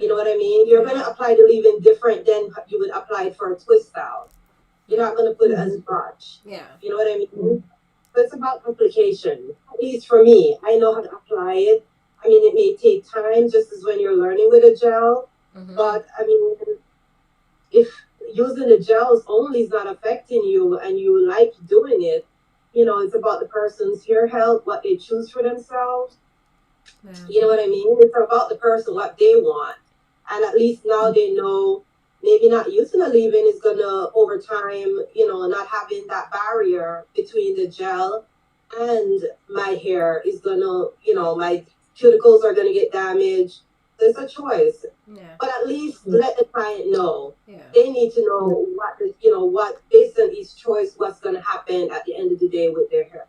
You know what I mean? You're going to apply the leave-in different than you would apply it for a twist out. You're not going to put it as much. Yeah. You know what I mean? But it's about application. At least for me, I know how to apply it. I mean, it may take time just as when you're learning with a gel. But I mean, if using the gels only is not affecting you and you like doing it, it's about the person's hair health, what they choose for themselves. Yeah. You know what I mean? It's about the person, what they want. And at least now they know maybe not using a leave-in is going to, over time, not having that barrier between the gel and my hair is going to, my cuticles are going to get damaged. There's a choice. Yeah. But at least let the client know. Yeah. They need to know what based on each choice, what's going to happen at the end of the day with their hair.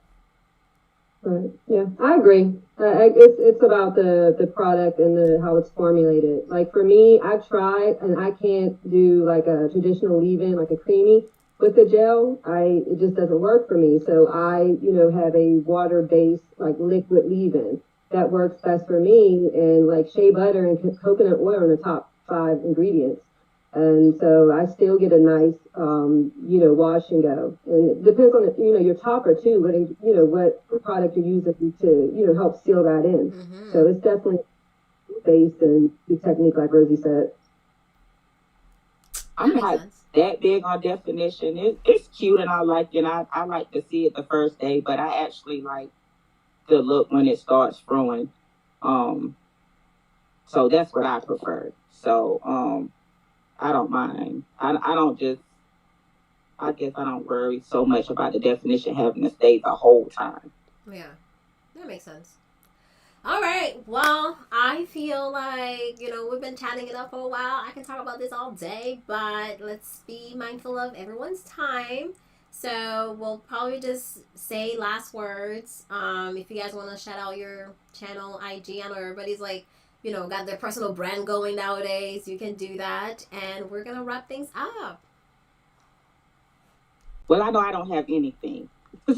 Right. Yeah, I agree. It's about the product and how it's formulated. Like for me, I've tried and I can't do like a traditional leave-in, like a creamy with the gel. It just doesn't work for me. So I, have a water-based like liquid leave-in that works best for me, and like shea butter and coconut oil are the top 5 ingredients. And so I still get a nice, wash and go. And it depends on, your topper too, what product you're using to, help seal that in. Mm-hmm. So it's definitely based in the technique, like Rosie said. I'm not that big on definition. It's cute and I like it. I like to see it the first day, but I actually like the look when it starts growing. So that's what I prefer. So, I don't mind. I guess I don't worry so much about the definition having to stay the whole time. Yeah, that makes sense. All right. Well, I feel like, we've been chatting it up for a while. I can talk about this all day, but let's be mindful of everyone's time. So we'll probably just say last words. If you guys want to shout out your channel, IG, I know everybody's like, got their personal brand going nowadays. You can do that. And we're going to wrap things up. Well, I know I don't have anything.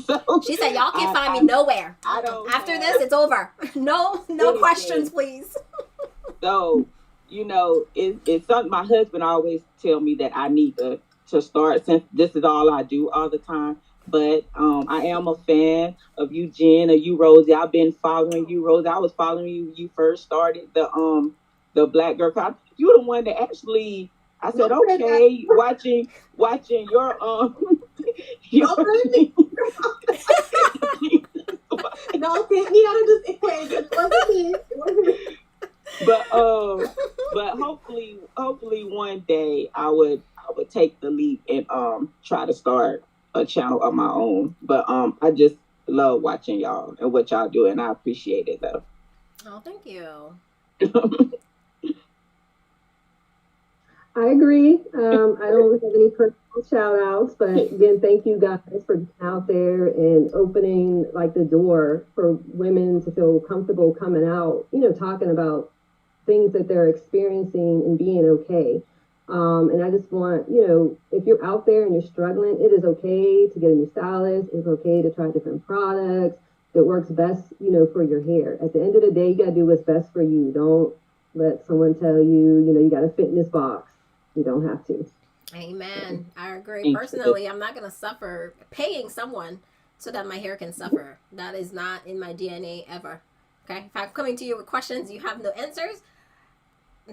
So she said, y'all can't find me nowhere. After this, it's over. No questions, please. So, it's something my husband always tell me that I need to start, since this is all I do all the time. But I am a fan of you, Gina, you, Rosie. I've been following you, Rosie. I was following you when you first started the Black Girl Club. You're the one that actually, I said, okay, watching your No, take me out of this equation. It wasn't me. But hopefully one day I would take the leap and try to start a channel of my own. But I just love watching y'all and what y'all do, and I appreciate it though. Oh, thank you. I agree. I don't have any personal shout outs, but again, thank you guys for being out there and opening like the door for women to feel comfortable coming out, talking about things that they're experiencing and being okay. And I just want, you know, if you're out there and you're struggling, it is okay to get a new stylist. It's okay to try different products that works best, you know, for your hair. At the end of the day, you got to do what's best for you. Don't let someone tell you, you know, you got to fit in this box. You don't have to. Amen. I agree. Thank you. Personally, I'm not going to suffer paying someone so that my hair can suffer. That is not in my DNA ever. Okay? If I'm coming to you with questions, you have no answers,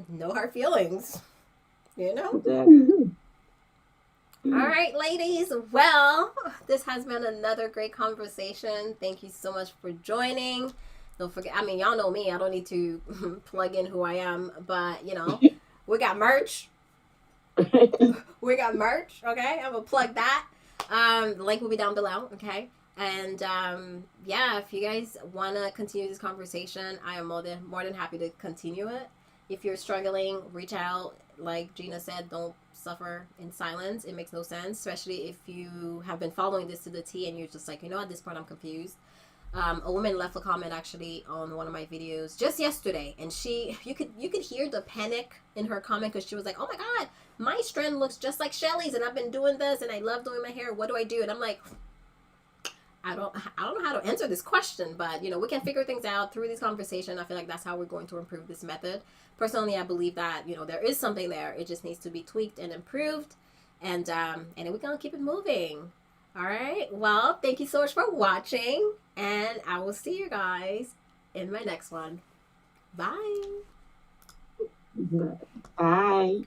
no hard feelings. You know? Exactly. All right, ladies. Well, this has been another great conversation. Thank you so much for joining. Don't forget, I mean, y'all know me. I don't need to plug in who I am, but, you know, we got merch. We got merch, okay? I'm gonna plug that. The link will be down below, okay? And yeah, if you guys wanna continue this conversation, I am more than happy to continue it. If you're struggling, reach out. Like Gina said, don't suffer in silence. It makes no sense, especially if you have been following this to the T and you're just like, you know, at this point I'm confused. A woman left a comment actually on one of my videos just yesterday, and you could hear the panic in her comment because she was like, "Oh my God, my strand looks just like Shelly's, and I've been doing this, and I love doing my hair. What do I do?" And I'm like, I don't know how to answer this question, but you know, we can figure things out through this conversation. I feel like that's how we're going to improve this method. Personally, I believe that, you know, there is something there. It just needs to be tweaked and improved, and then we're gonna keep it moving. All right. Well, thank you so much for watching, and I will see you guys in my next one. Bye. Bye.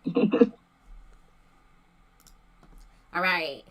All right.